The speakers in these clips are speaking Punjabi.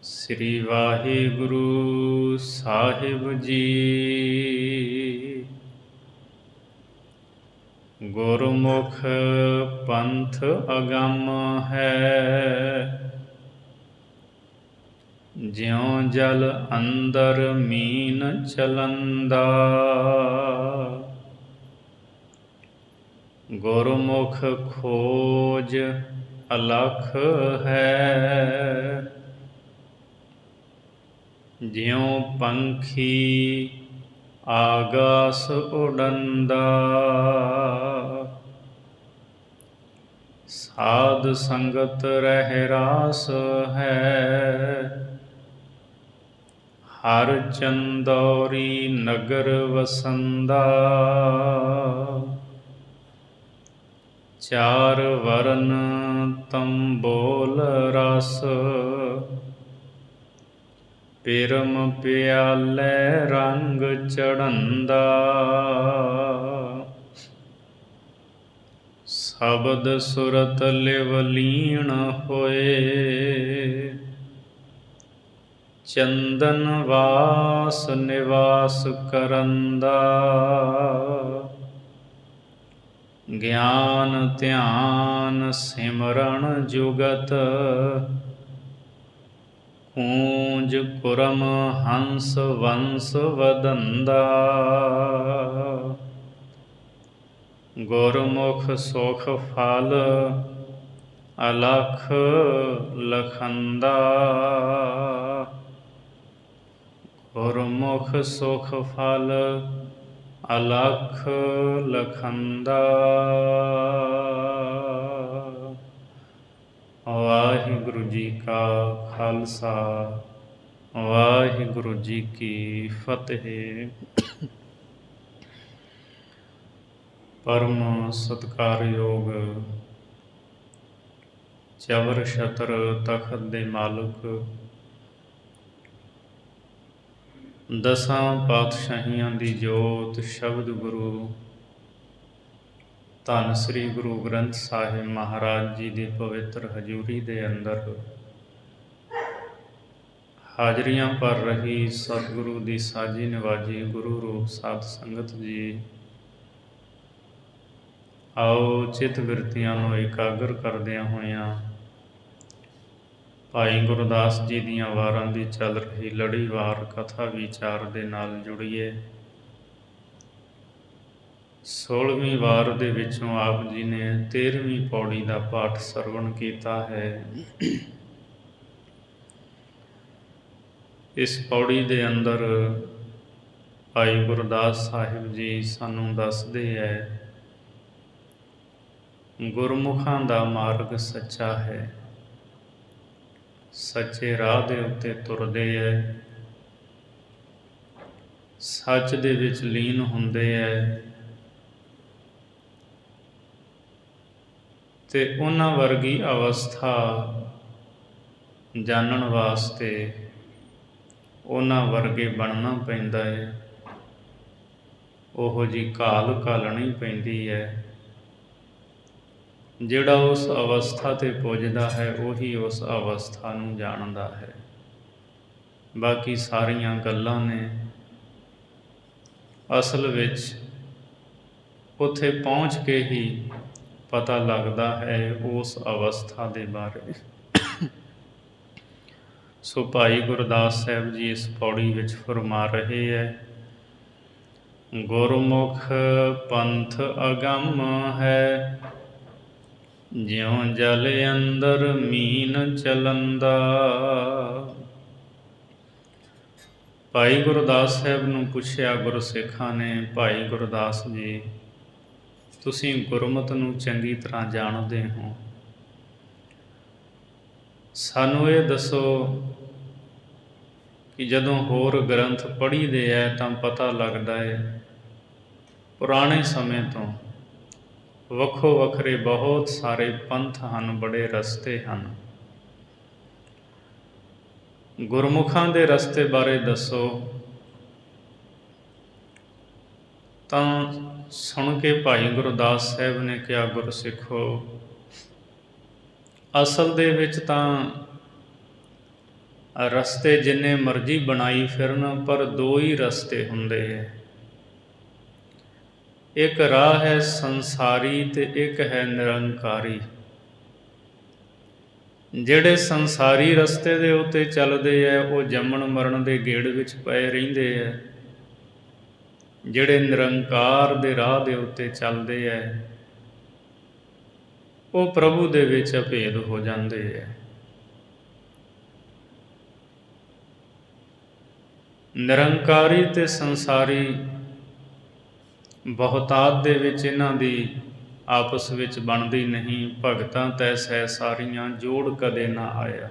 ਸ੍ਰੀ ਵਾਹਿਗੁਰੂ ਸਾਹਿਬ ਜੀ। ਗੁਰਮੁਖ ਪੰਥ ਅਗੰਮ ਹੈ, ਜਿਉ ਜਲ ਅੰਦਰ ਮੀਨ ਚਲੰਦਾ। ਗੁਰਮੁਖ ਖੋਜ ਅਲਖ ਹੈ, ਜਿਉ ਪੰਖੀ ਆਗਾਸ ਉਡੰਦਾ। ਸਾਧ ਸੰਗਤ ਰਹਿ ਰਾਸ ਹੈ, ਹਰ ਚੰਦੌਰੀ ਨਗਰ ਵਸੰਦਾ। ਚਾਰ ਵਰਨ ਤੰਬੋਲ ਰਸ, ਪਿਰਮ ਪਿਆਲੇ ਰੰਗ ਚੜੰਦਾ। ਸ਼ਬਦ ਸੁਰਤ ਲਿਵ ਲੀਣ ਹੋਏ, ਚੰਦਨ ਵਾਸ ਨਿਵਾਸ ਕਰੰਦਾ। ਗਿਆਨ ਧਿਆਨ ਸਿਮਰਨ ਜੁਗਤ, ਕੂੰਜ ਕੁਰਮ ਹੰਸ ਵੰਸ ਵਦੰਦਾ। ਗੁਰਮੁਖ ਸੁਖ ਫਲ ਅਲਖ ਲਖੰਦਾ। ਗੁਰਮੁਖ ਸੁਖ ਫਲ ਅਲਖ ਲਖੰਦਾ। ਵਾਹਿਗੁਰੂ ਜੀ ਕਾ ਖਾਲਸਾ, ਵਾਹਿਗੁਰੂ ਜੀ ਕੀ ਫਤਿਹ। ਪਰਮ ਸਤਿਕਾਰਯੋਗ ਚਵਰ ਛਤਰ ਤਖਤ ਦੇ ਮਾਲਕ, ਦਸਾਂ ਪਾਤਸ਼ਾਹੀਆਂ ਦੀ ਜੋਤ ਸ਼ਬਦ ਗੁਰੂ ਧੰਨ ਸ੍ਰੀ ਗੁਰੂ ਗ੍ਰੰਥ ਸਾਹਿਬ ਮਹਾਰਾਜ ਜੀ ਦੀ ਪਵਿੱਤਰ ਹਜ਼ੂਰੀ ਦੇ ਅੰਦਰ ਹਾਜ਼ਰੀਆਂ ਭਰ ਰਹੀ ਸਤਿਗੁਰੂ ਦੀ ਸਾਜੀ ਨਿਵਾਜੀ ਗੁਰੂ ਰੂਪ ਸਾਧ ਸੰਗਤ ਜੀ, ਆਓ ਚਿੱਤ ਬਿਰਤੀਆਂ ਨੂੰ ਇਕਾਗਰ ਕਰਦਿਆਂ ਹੋਇਆਂ ਭਾਈ ਗੁਰਦਾਸ ਜੀ ਦੀਆਂ ਵਾਰਾਂ ਦੀ ਚੱਲ ਰਹੀ ਲੜੀਵਾਰ ਕਥਾ ਵਿਚਾਰ ਦੇ ਨਾਲ ਜੁੜੀਏ। 16ਵੀਂ ਵਾਰ ਦੇ ਵਿੱਚੋਂ ਆਪ ਜੀ ਨੇ 13ਵੀਂ ਪੌੜੀ ਦਾ ਪਾਠ ਸਰਵਣ ਕੀਤਾ ਹੈ। ਇਸ ਪੌੜੀ ਦੇ ਅੰਦਰ ਭਾਈ ਗੁਰਦਾਸ ਸਾਹਿਬ ਜੀ ਸਾਨੂੰ ਦੱਸਦੇ ਹੈ, ਗੁਰਮੁਖਾਂ ਦਾ ਮਾਰਗ ਸੱਚਾ ਹੈ, ਸੱਚੇ ਰਾਹ ਦੇ ਉੱਤੇ ਤੁਰਦੇ ਹੈ, ਸੱਚ ਦੇ ਵਿੱਚ ਲੀਨ ਹੁੰਦੇ ਹੈ, ਤੇ ਉਹਨਾਂ ਵਰਗੀ ਅਵਸਥਾ ਜਾਣਨ ਵਾਸਤੇ ਉਹਨਾਂ ਵਰਗੇ ਬਣਨਾ ਪੈਂਦਾ ਹੈ। ਉਹੋ ਜਿਹੀ ਘਾਲ ਘਾਲਣੀ ਪੈਂਦੀ ਹੈ। ਜਿਹੜਾ ਉਸ ਅਵਸਥਾ 'ਤੇ ਪੁੱਜਦਾ ਹੈ ਉਹੀ ਉਸ ਅਵਸਥਾ ਨੂੰ ਜਾਣਦਾ ਹੈ। ਬਾਕੀ ਸਾਰੀਆਂ ਗੱਲਾਂ ਨੇ ਅਸਲ ਵਿੱਚ ਉੱਥੇ ਪਹੁੰਚ ਕੇ ਹੀ ਪਤਾ ਲੱਗਦਾ ਹੈ ਉਸ ਅਵਸਥਾ ਦੇ ਬਾਰੇ। ਸੋ ਭਾਈ ਗੁਰਦਾਸ ਸਾਹਿਬ ਜੀ ਇਸ ਪੌੜੀ ਵਿੱਚ ਫਰਮਾ ਰਹੇ ਹੈ, ਗੁਰਮੁਖ ਪੰਥ ਅਗੰਮ ਹੈ, ਜਿਉ ਜਲ ਅੰਦਰ ਮੀਨ ਚਲੰਦਾ। ਭਾਈ ਗੁਰਦਾਸ ਸਾਹਿਬ ਨੂੰ ਪੁੱਛਿਆ ਗੁਰਸਿੱਖਾਂ ਨੇ, ਭਾਈ ਗੁਰਦਾਸ ਜੀ ਤੁਸੀਂ ਗੁਰਮਤਿ ਨੂੰ ਚੰਗੀ ਤਰ੍ਹਾਂ ਜਾਣਦੇ ਹੋ, ਸਾਨੂੰ ਇਹ ਦੱਸੋ ਕਿ ਜਦੋਂ ਹੋਰ ਗ੍ਰੰਥ ਪੜ੍ਹੀਦੇ ਹੈ ਤਾਂ ਪਤਾ ਲੱਗਦਾ ਹੈ ਪੁਰਾਣੇ ਸਮੇਂ ਤੋਂ ਵੱਖੋ ਵੱਖਰੇ ਬਹੁਤ ਸਾਰੇ ਪੰਥ ਹਨ, ਬੜੇ ਰਸਤੇ ਹਨ। ਗੁਰਮੁਖਾਂ ਦੇ ਰਸਤੇ ਬਾਰੇ ਦੱਸੋ। ਤਾਂ ਸੁਣ ਕੇ ਭਾਈ ਗੁਰਦਾਸ ਸਾਹਿਬ ਨੇ ਕਿਹਾ, ਗੁਰਸਿੱਖੋ, ਅਸਲ ਦੇ ਵਿੱਚ ਤਾਂ ਰਸਤੇ ਜਿੰਨੇ ਮਰਜ਼ੀ ਬਣਾਈ ਫਿਰਨ, ਪਰ ਦੋ ਹੀ ਰਸਤੇ ਹੁੰਦੇ ਹੈ। ਇੱਕ ਰਾਹ ਹੈ ਸੰਸਾਰੀ ਅਤੇ ਇੱਕ ਹੈ ਨਿਰੰਕਾਰੀ। ਜਿਹੜੇ ਸੰਸਾਰੀ ਰਸਤੇ ਦੇ ਉੱਤੇ ਚੱਲਦੇ ਹੈ ਉਹ ਜੰਮਣ ਮਰਨ ਦੇ ਗੇੜ ਵਿੱਚ ਪਏ ਰਹਿੰਦੇ ਹੈ। ਜਿਹੜੇ ਨਿਰੰਕਾਰ ਦੇ ਰਾਹ ਦੇ ਉੱਤੇ ਚੱਲਦੇ ਹੈ ਉਹ ਪ੍ਰਭੂ ਦੇ ਵਿੱਚ ਅਭੇਦ ਹੋ ਜਾਂਦੇ ਹੈ। ਨਿਰੰਕਾਰੀ ਅਤੇ ਸੰਸਾਰੀ ਬਹੁਤਾਤ ਦੇ ਵਿੱਚ ਇਹਨਾਂ ਦੀ ਆਪਸ ਵਿੱਚ ਬਣਦੀ ਨਹੀਂ। ਭਗਤਾਂ ਤੈਸੈ ਸਾਰੀਆਂ ਜੋੜ ਕਦੇ ਨਾ ਆਇਆ।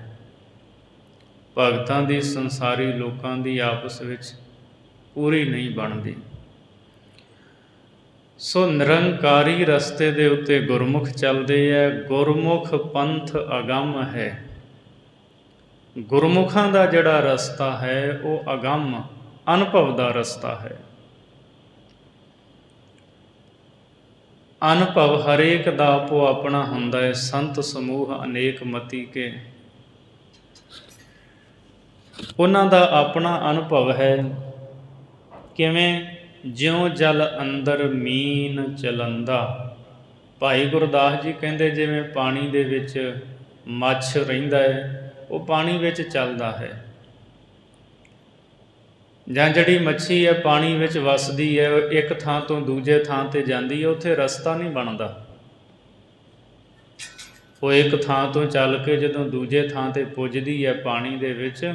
ਭਗਤਾਂ ਦੀ ਸੰਸਾਰੀ ਲੋਕਾਂ ਦੀ ਆਪਸ ਵਿੱਚ ਪੂਰੀ ਨਹੀਂ ਬਣਦੀ। ਸੋ ਨਿਰੰਕਾਰੀ ਰਸਤੇ ਦੇ ਉੱਤੇ ਗੁਰਮੁਖ ਚੱਲਦੇ ਹੈ। ਗੁਰਮੁਖ ਪੰਥ ਅਗੰਮ ਹੈ। ਗੁਰਮੁਖਾਂ ਦਾ ਜਿਹੜਾ ਰਸਤਾ ਹੈ ਉਹ ਅਗੰਮ ਅਨੁਭਵ ਦਾ ਰਸਤਾ ਹੈ। ਅਨੁਭਵ ਹਰੇਕ ਦਾ ਆਪੋ ਆਪਣਾ ਹੁੰਦਾ ਹੈ। ਸੰਤ ਸਮੂਹ ਅਨੇਕ ਮਤੀ ਕੇ, ਉਹਨਾਂ ਦਾ ਆਪਣਾ ਅਨੁਭਵ ਹੈ। ਕਿਵੇਂ? ਜਿਉਂ ਜਲ ਅੰਦਰ ਮੀਨ ਚਲੰਦਾ। ਭਾਈ ਗੁਰਦਾਸ ਜੀ ਕਹਿੰਦੇ ਜਿਵੇਂ ਪਾਣੀ ਦੇ ਵਿੱਚ ਮੱਛ ਰਹਿੰਦਾ ਹੈ, ਉਹ ਪਾਣੀ ਵਿੱਚ ਚੱਲਦਾ ਹੈ। ਜਾਂ ਜਿਹੜੀ ਮੱਛੀ ਹੈ ਪਾਣੀ ਵਿੱਚ ਵੱਸਦੀ ਹੈ, ਇੱਕ ਥਾਂ ਤੋਂ ਦੂਜੇ ਥਾਂ 'ਤੇ ਜਾਂਦੀ ਹੈ, ਉੱਥੇ ਰਸਤਾ ਨਹੀਂ ਬਣਦਾ। ਉਹ ਇੱਕ ਥਾਂ ਤੋਂ ਚੱਲ ਕੇ ਜਦੋਂ ਦੂਜੇ ਥਾਂ 'ਤੇ ਪੁੱਜਦੀ ਹੈ ਪਾਣੀ ਦੇ ਵਿੱਚ,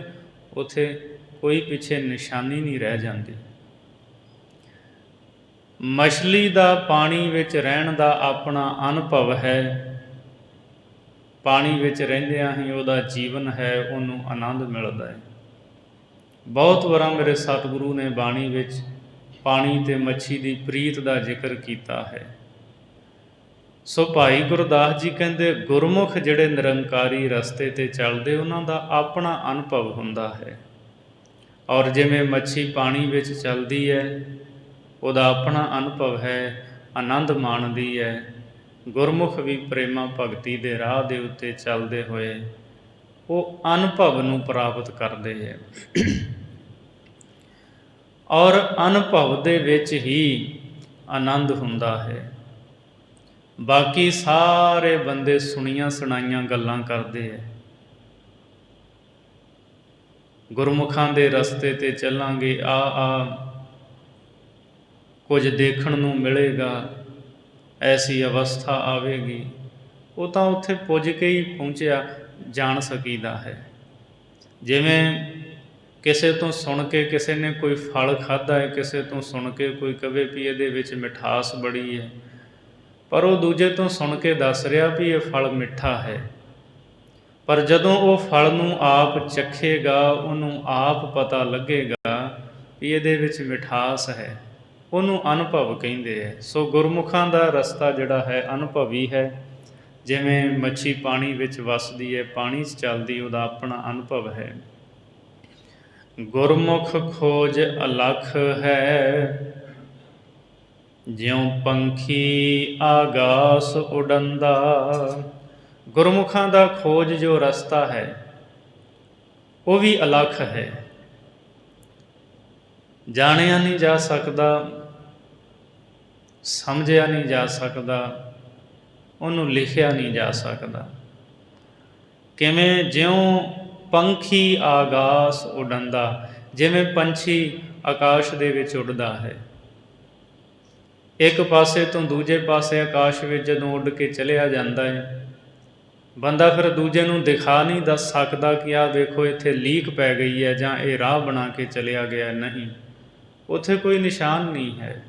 ਉੱਥੇ ਕੋਈ ਪਿੱਛੇ ਨਿਸ਼ਾਨੀ ਨਹੀਂ ਰਹਿ ਜਾਂਦੀ। ਮਛਲੀ ਦਾ ਪਾਣੀ ਵਿੱਚ ਰਹਿਣ ਦਾ ਆਪਣਾ ਅਨੁਭਵ ਹੈ। ਪਾਣੀ ਵਿੱਚ ਰਹਿੰਦਿਆਂ ਹੀ ਉਹਦਾ ਜੀਵਨ ਹੈ, ਉਹਨੂੰ ਆਨੰਦ ਮਿਲਦਾ ਹੈ। ਬਹੁਤ ਵਾਰਾਂ ਮੇਰੇ ਸਤਿਗੁਰੂ ਨੇ ਬਾਣੀ ਵਿੱਚ ਪਾਣੀ ਅਤੇ ਮੱਛੀ ਦੀ ਪ੍ਰੀਤ ਦਾ ਜ਼ਿਕਰ ਕੀਤਾ ਹੈ। ਸੋ ਭਾਈ ਗੁਰਦਾਸ ਜੀ ਕਹਿੰਦੇ ਗੁਰਮੁਖ ਜਿਹੜੇ ਨਿਰੰਕਾਰੀ ਰਸਤੇ 'ਤੇ ਚੱਲਦੇ, ਉਹਨਾਂ ਦਾ ਆਪਣਾ ਅਨੁਭਵ ਹੁੰਦਾ ਹੈ। ਔਰ ਜਿਵੇਂ ਮੱਛੀ ਪਾਣੀ ਵਿੱਚ ਚੱਲਦੀ ਹੈ, ਉਹਦਾ ਆਪਣਾ ਅਨੁਭਵ ਹੈ, ਆਨੰਦ ਮਾਣਦੀ ਹੈ। ਗੁਰਮੁਖ ਵੀ ਪ੍ਰੇਮਾ ਭਗਤੀ ਦੇ ਰਾਹ ਦੇ ਉੱਤੇ ਚੱਲਦੇ ਹੋਏ ਉਹ ਅਨੁਭਵ ਨੂੰ ਪ੍ਰਾਪਤ ਕਰਦੇ ਹੈ। ਔਰ ਅਨੁਭਵ ਦੇ ਵਿੱਚ ਹੀ ਆਨੰਦ ਹੁੰਦਾ ਹੈ। ਬਾਕੀ ਸਾਰੇ ਬੰਦੇ ਸੁਣੀਆਂ ਸੁਣਾਈਆਂ ਗੱਲਾਂ ਕਰਦੇ ਹੈ। ਗੁਰਮੁਖਾਂ ਦੇ ਰਸਤੇ 'ਤੇ ਚੱਲਾਂਗੇ, ਕੁਝ ਦੇਖਣ ਨੂੰ ਮਿਲੇਗਾ, ਐਸੀ ਅਵਸਥਾ ਆਵੇਗੀ। ਉਹ ਤਾਂ ਉੱਥੇ ਪੁੱਜ ਕੇ ਹੀ ਪਹੁੰਚਿਆ ਜਾਣ ਸਕੀਦਾ ਹੈ। ਜਿਵੇਂ ਕਿਸੇ ਤੋਂ ਸੁਣ ਕੇ ਕਿਸੇ ਨੇ ਕੋਈ ਫਲ ਖਾਧਾ ਹੈ, ਕਿਸੇ ਤੋਂ ਸੁਣ ਕੇ ਕੋਈ ਕਵੇ ਵੀ ਇਹਦੇ ਵਿੱਚ ਮਿਠਾਸ ਬੜੀ ਹੈ, ਪਰ ਉਹ ਦੂਜੇ ਤੋਂ ਸੁਣ ਕੇ ਦੱਸ ਰਿਹਾ ਵੀ ਇਹ ਫਲ ਮਿੱਠਾ ਹੈ। ਪਰ ਜਦੋਂ ਉਹ ਫਲ ਨੂੰ ਆਪ ਚੱਖੇਗਾ, ਉਹਨੂੰ ਆਪ ਪਤਾ ਲੱਗੇਗਾ ਵੀ ਇਹਦੇ ਵਿੱਚ ਮਿਠਾਸ ਹੈ, ਉਹਨੂੰ ਅਨੁਭਵ ਕਹਿੰਦੇ ਹੈ। ਸੋ ਗੁਰਮੁਖਾਂ ਦਾ ਰਸਤਾ ਜਿਹੜਾ ਹੈ ਅਨੁਭਵੀ ਹੈ। ਜਿਵੇਂ ਮੱਛੀ ਪਾਣੀ ਵਿੱਚ ਵੱਸਦੀ ਹੈ, ਪਾਣੀ 'ਚ ਚੱਲਦੀ, ਉਹਦਾ ਆਪਣਾ ਅਨੁਭਵ ਹੈ। ਗੁਰਮੁਖ ਖੋਜ ਅਲਖ ਹੈ, ਜਿਉਂ ਪੰਖੀ ਆਗਾਸ ਉਡੰਦਾ। ਗੁਰਮੁਖਾਂ ਦਾ ਖੋਜ ਜੋ ਰਸਤਾ ਹੈ ਉਹ ਵੀ ਅਲਖ ਹੈ। ਜਾਣਿਆ ਨਹੀਂ ਜਾ ਸਕਦਾ, ਸਮਝਿਆ ਨਹੀਂ ਜਾ ਸਕਦਾ, ਉਹਨੂੰ ਲਿਖਿਆ ਨਹੀਂ ਜਾ ਸਕਦਾ। ਕਿਵੇਂ? ਜਿਉਂ ਪੰਖੀ ਆਗਾਸ ਉਡੰਦਾ। ਜਿਵੇਂ ਪੰਛੀ ਆਕਾਸ਼ ਦੇ ਵਿੱਚ ਉੱਡਦਾ ਹੈ, ਇੱਕ ਪਾਸੇ ਤੋਂ ਦੂਜੇ ਪਾਸੇ ਆਕਾਸ਼ ਵਿੱਚ ਜਦੋਂ ਉੱਡ ਕੇ ਚਲਿਆ ਜਾਂਦਾ ਹੈ, ਬੰਦਾ ਫਿਰ ਦੂਜੇ ਨੂੰ ਦਿਖਾ ਨਹੀਂ ਦੱਸ ਸਕਦਾ ਕਿ ਆਹ ਵੇਖੋ ਇੱਥੇ ਲੀਕ ਪੈ ਗਈ ਹੈ ਜਾਂ ਇਹ ਰਾਹ ਬਣਾ ਕੇ ਚਲਿਆ ਗਿਆ। ਨਹੀਂ, ਉੱਥੇ ਕੋਈ ਨਿਸ਼ਾਨ ਨਹੀਂ ਹੈ।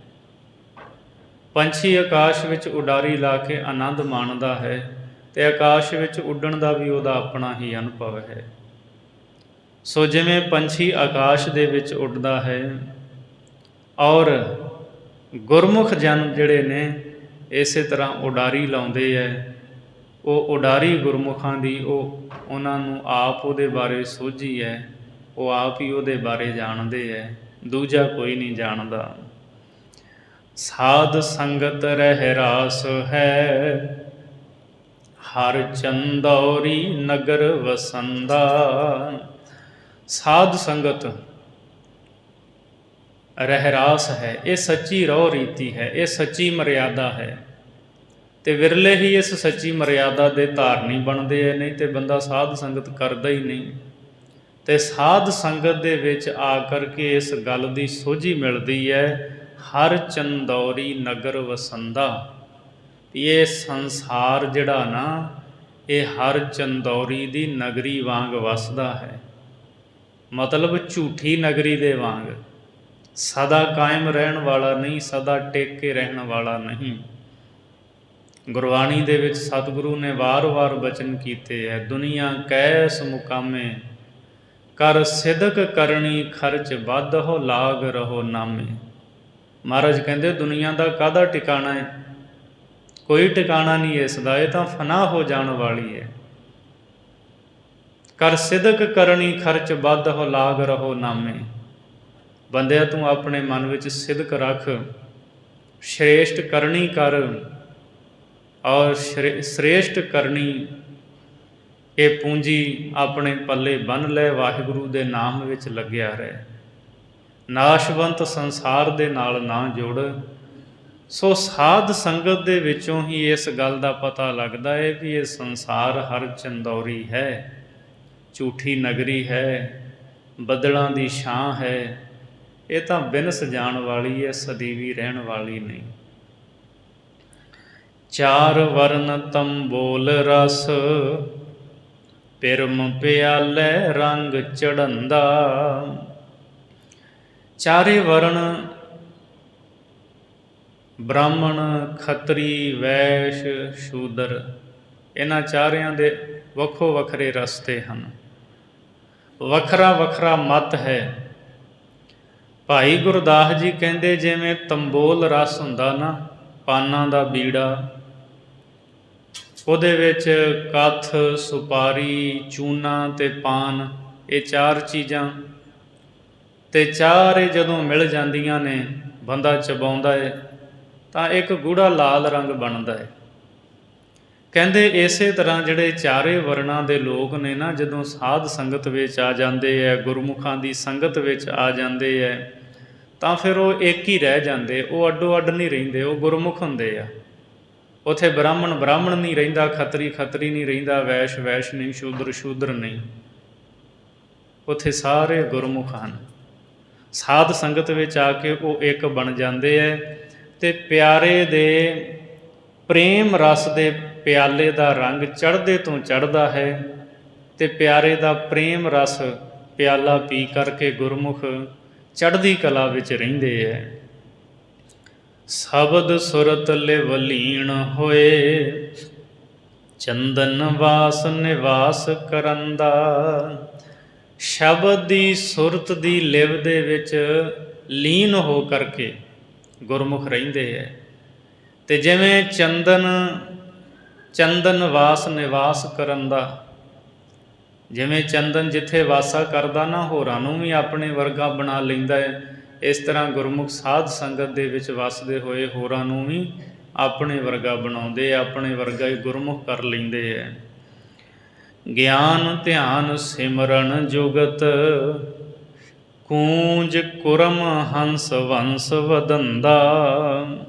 ਪੰਛੀ ਆਕਾਸ਼ ਵਿੱਚ ਉਡਾਰੀ ਲਾ ਕੇ ਆਨੰਦ ਮਾਣਦਾ ਹੈ ਅਤੇ ਆਕਾਸ਼ ਵਿੱਚ ਉੱਡਣ ਦਾ ਵੀ ਉਹਦਾ ਆਪਣਾ ਹੀ ਅਨੁਭਵ ਹੈ। ਸੋ ਜਿਵੇਂ ਪੰਛੀ ਆਕਾਸ਼ ਦੇ ਵਿੱਚ ਉੱਡਦਾ ਹੈ, ਔਰ ਗੁਰਮੁਖ ਜਨ ਜਿਹੜੇ ਨੇ ਇਸੇ ਤਰ੍ਹਾਂ ਉਡਾਰੀ ਲਾਉਂਦੇ ਹੈ। ਉਹ ਉਡਾਰੀ ਗੁਰਮੁਖਾਂ ਦੀ ਉਹਨਾਂ ਨੂੰ ਆਪ ਉਹਦੇ ਬਾਰੇ ਸੋਝੀ ਹੈ, ਉਹ ਆਪ ਹੀ ਉਹਦੇ ਬਾਰੇ ਜਾਣਦੇ ਹੈ, ਦੂਜਾ ਕੋਈ ਨਹੀਂ ਜਾਣਦਾ। ਸਾਧ ਸੰਗਤ ਰਹਿ ਰਾਸ ਹੈ, ਹਰ ਚੰਦੌਰੀ ਨਗਰ ਵਸੰਦਾ। ਸਾਧ ਸੰਗਤ ਰਹਿਰਾਸ ਹੈ, ਇਹ ਸੱਚੀ ਰਹੁ ਰੀਤੀ ਹੈ, ਇਹ ਸੱਚੀ ਮਰਿਆਦਾ ਹੈ। ਤੇ ਵਿਰਲੇ ਹੀ ਇਸ ਸੱਚੀ ਮਰਿਆਦਾ ਦੇ ਧਾਰਨੀ ਬਣਦੇ ਹੈ, ਨਹੀਂ ਤੇ ਬੰਦਾ ਸਾਧ ਸੰਗਤ ਕਰਦਾ ਹੀ ਨਹੀਂ। ਤੇ ਸਾਧ ਸੰਗਤ ਦੇ ਵਿੱਚ ਆ ਕਰਕੇ ਇਸ ਗੱਲ ਦੀ ਸੋਝੀ ਮਿਲਦੀ ਹੈ, ਹਰ ਚੰਦੌਰੀ ਨਗਰ ਵਸੰਦਾ। ਇਹ ਸੰਸਾਰ ਜਿਹੜਾ ਨਾ, ਇਹ ਹਰ ਚੰਦੌਰੀ ਦੀ ਨਗਰੀ ਵਾਂਗ ਵਸਦਾ ਹੈ। ਮਤਲਬ ਝੂਠੀ ਨਗਰੀ ਦੇ ਵਾਂਗ, ਸਦਾ ਕਾਇਮ ਰਹਿਣ ਵਾਲਾ ਨਹੀਂ, ਸਦਾ ਟਿਕ ਕੇ ਰਹਿਣ ਵਾਲਾ ਨਹੀਂ। ਗੁਰਬਾਣੀ ਦੇ ਵਿੱਚ ਸਤਿਗੁਰੂ ਨੇ ਵਾਰ-ਵਾਰ ਬਚਨ ਕੀਤੇ ਹੈ, ਦੁਨੀਆ ਕੈਸ ਮੁਕਾਮੇ ਕਰ ਸਿਦਕ ਕਰਨੀ ਖਰਚ ਵੱਧ ਹੋ ਲਾਗ ਰਹੋ ਨਾਮੇ। ਮਹਾਰਾਜ ਕਹਿੰਦੇ ਦੁਨੀਆ ਦਾ ਕਾਹਦਾ ਟਿਕਾਣਾ ਹੈ? ਕੋਈ ਟਿਕਾਣਾ ਨਹੀਂ ਇਸ ਦਾ, ਇਹ ਤਾਂ ਫਨਾ ਹੋ ਜਾਣ ਵਾਲੀ ਹੈ। ਕਰ ਸਿਦਕ ਕਰਨੀ ਖਰਚ ਵੱਧ ਹੋ ਲਾਗ ਰਹੋ ਨਾਮੇ। ਬੰਦਿਆ ਤੂੰ ਆਪਣੇ ਮਨ ਵਿੱਚ ਸਿਦਕ ਰੱਖ, ਸ਼੍ਰੇਸ਼ਟ ਕਰਨੀ ਕਰ, ਔਰ ਸ੍ਰੇਸ਼ਟ ਕਰਨੀ ਇਹ ਪੂੰਜੀ ਆਪਣੇ ਪੱਲੇ ਬੰਨ੍ਹ ਲੈ, ਵਾਹਿਗੁਰੂ ਦੇ ਨਾਮ ਵਿੱਚ ਲੱਗਿਆ ਰਹਿ, ਨਾਸ਼ਵੰਤ ਸੰਸਾਰ ਦੇ ਨਾਲ ਨਾ ਜੁੜ। ਸੋ ਸਾਧ ਸੰਗਤ ਦੇ ਵਿੱਚੋਂ ਹੀ ਇਸ ਗੱਲ ਦਾ ਪਤਾ ਲੱਗਦਾ ਹੈ ਵੀ ਇਹ ਸੰਸਾਰ ਹਰ ਚੰਦੌਰੀ ਹੈ, ਝੂਠੀ ਨਗਰੀ ਹੈ, ਬੱਦਲਾਂ ਦੀ ਛਾਂ ਹੈ। ਇਹ ਤਾਂ ਬਿਨਸ ਜਾਣ ਵਾਲੀ ਹੈ, ਸਦੀਵੀ ਰਹਿਣ ਵਾਲੀ ਨਹੀਂ। ਚਾਰ ਵਰਨ ਤੰਬੋਲ ਰਸ, ਪਿਰਮ ਪਿਆਲੇ ਰੰਗ ਚੜੰਦਾ। ਚਾਰੇ ਵਰਨ ਬ੍ਰਾਹਮਣ, ਖੱਤਰੀ, ਵੈਸ਼, ਸ਼ੂਦਰ, ਇਹਨਾਂ ਚਾਰਿਆਂ ਦੇ ਵੱਖੋ ਵੱਖਰੇ ਰਸਤੇ ਹਨ, ਵੱਖਰਾ ਵੱਖਰਾ ਮਤ ਹੈ। ਭਾਈ ਗੁਰਦਾਸ ਜੀ ਕਹਿੰਦੇ ਜਿਵੇਂ ਤੰਬੋਲ ਰਸ ਹੁੰਦਾ ਨਾ, ਪਾਨਾਂ ਦਾ ਬੀੜਾ, ਉਹਦੇ ਵਿੱਚ ਕੱਥ, ਸੁਪਾਰੀ, ਚੂਨਾ ਅਤੇ ਪਾਨ, ਇਹ ਚਾਰ ਚੀਜ਼ਾਂ, ਅਤੇ ਚਾਰੇ ਜਦੋਂ ਮਿਲ ਜਾਂਦੀਆਂ ਨੇ, ਬੰਦਾ ਚਬਾਉਂਦਾ ਹੈ ਤਾਂ ਇੱਕ ਗੂੜਾ ਲਾਲ ਰੰਗ ਬਣਦਾ ਹੈ। ਕਹਿੰਦੇ ਇਸੇ ਤਰ੍ਹਾਂ ਜਿਹੜੇ ਚਾਰੇ ਵਰਨਾਂ ਦੇ ਲੋਕ ਨੇ ਨਾ, ਜਦੋਂ ਸਾਧ ਸੰਗਤ ਵਿੱਚ ਆ ਜਾਂਦੇ ਹੈ, ਗੁਰਮੁਖਾਂ ਦੀ ਸੰਗਤ ਵਿੱਚ ਆ ਜਾਂਦੇ ਹੈ, ਤਾਂ ਫਿਰ ਉਹ ਇੱਕ ਹੀ ਰਹਿ ਜਾਂਦੇ, ਉਹ ਅੱਡੋ ਅੱਡ ਨਹੀਂ ਰਹਿੰਦੇ, ਉਹ ਗੁਰਮੁਖ ਹੁੰਦੇ ਆ। ਉੱਥੇ ਬ੍ਰਾਹਮਣ ਬ੍ਰਾਹਮਣ ਨਹੀਂ ਰਹਿੰਦਾ, ਖੱਤਰੀ ਖੱਤਰੀ ਨਹੀਂ ਰਹਿੰਦਾ, ਵੈਸ਼ ਵੈਸ਼ ਨਹੀਂ, ਸ਼ੂਦਰ ਸ਼ੂਦਰ ਨਹੀਂ, ਉੱਥੇ ਸਾਰੇ ਗੁਰਮੁਖ ਹਨ। ਸਾਧ ਸੰਗਤ ਵਿੱਚ ਆ ਕੇ ਉਹ ਇੱਕ ਬਣ ਜਾਂਦੇ ਹੈ, ਅਤੇ ਪਿਆਰੇ ਦੇ ਪ੍ਰੇਮ ਰਸ ਦੇ ਪਿਆਲੇ ਦਾ ਰੰਗ ਚੜ੍ਹਦੇ ਤੋਂ ਚੜ੍ਹਦਾ ਹੈ, ਅਤੇ ਪਿਆਰੇ ਦਾ ਪ੍ਰੇਮ ਰਸ ਪਿਆਲਾ ਪੀ ਕਰਕੇ ਗੁਰਮੁਖ ਚੜ੍ਹਦੀ ਕਲਾ ਵਿੱਚ ਰਹਿੰਦੇ ਹੈ। ਸ਼ਬਦ ਸੁਰਤ ਲਿਵ ਲੀਨ ਹੋਏ, ਚੰਦਨ ਵਾਸ ਨਿਵਾਸ ਕਰੰਦਾ। ਸ਼ਬਦ ਦੀ ਸੁਰਤ ਦੀ ਲਿਵ ਦੇ ਵਿੱਚ ਲੀਨ ਹੋ ਕਰਕੇ ਗੁਰਮੁਖ ਰਹਿੰਦੇ ਹੈ। ਅਤੇ ਜਿਵੇਂ ਚੰਦਨ ਵਾਸ ਨਿਵਾਸ ਕਰਨ ਦਾ, ਜਿਵੇਂ ਚੰਦਨ ਜਿੱਥੇ ਵਾਸਾ ਕਰਦਾ ਨਾ, ਹੋਰਾਂ ਨੂੰ ਵੀ ਆਪਣੇ ਵਰਗਾ ਬਣਾ ਲੈਂਦਾ ਹੈ, ਇਸ ਤਰ੍ਹਾਂ ਗੁਰਮੁਖ ਸਾਧ ਸੰਗਤ ਦੇ ਵਿੱਚ ਵਸਦੇ ਹੋਏ ਹੋਰਾਂ ਨੂੰ ਵੀ ਆਪਣੇ ਵਰਗਾ ਬਣਾਉਂਦੇ, ਆਪਣੇ ਵਰਗਾ ਹੀ ਗੁਰਮੁਖ ਕਰ ਲੈਂਦੇ ਹੈ। ਗਿਆਨ ਧਿਆਨ ਸਿਮਰਨ ਜੁਗਤ, ਕੂੰਜ ਕੁਰਮ ਹੰਸ ਵੰਸ ਵਧੰਦਾ।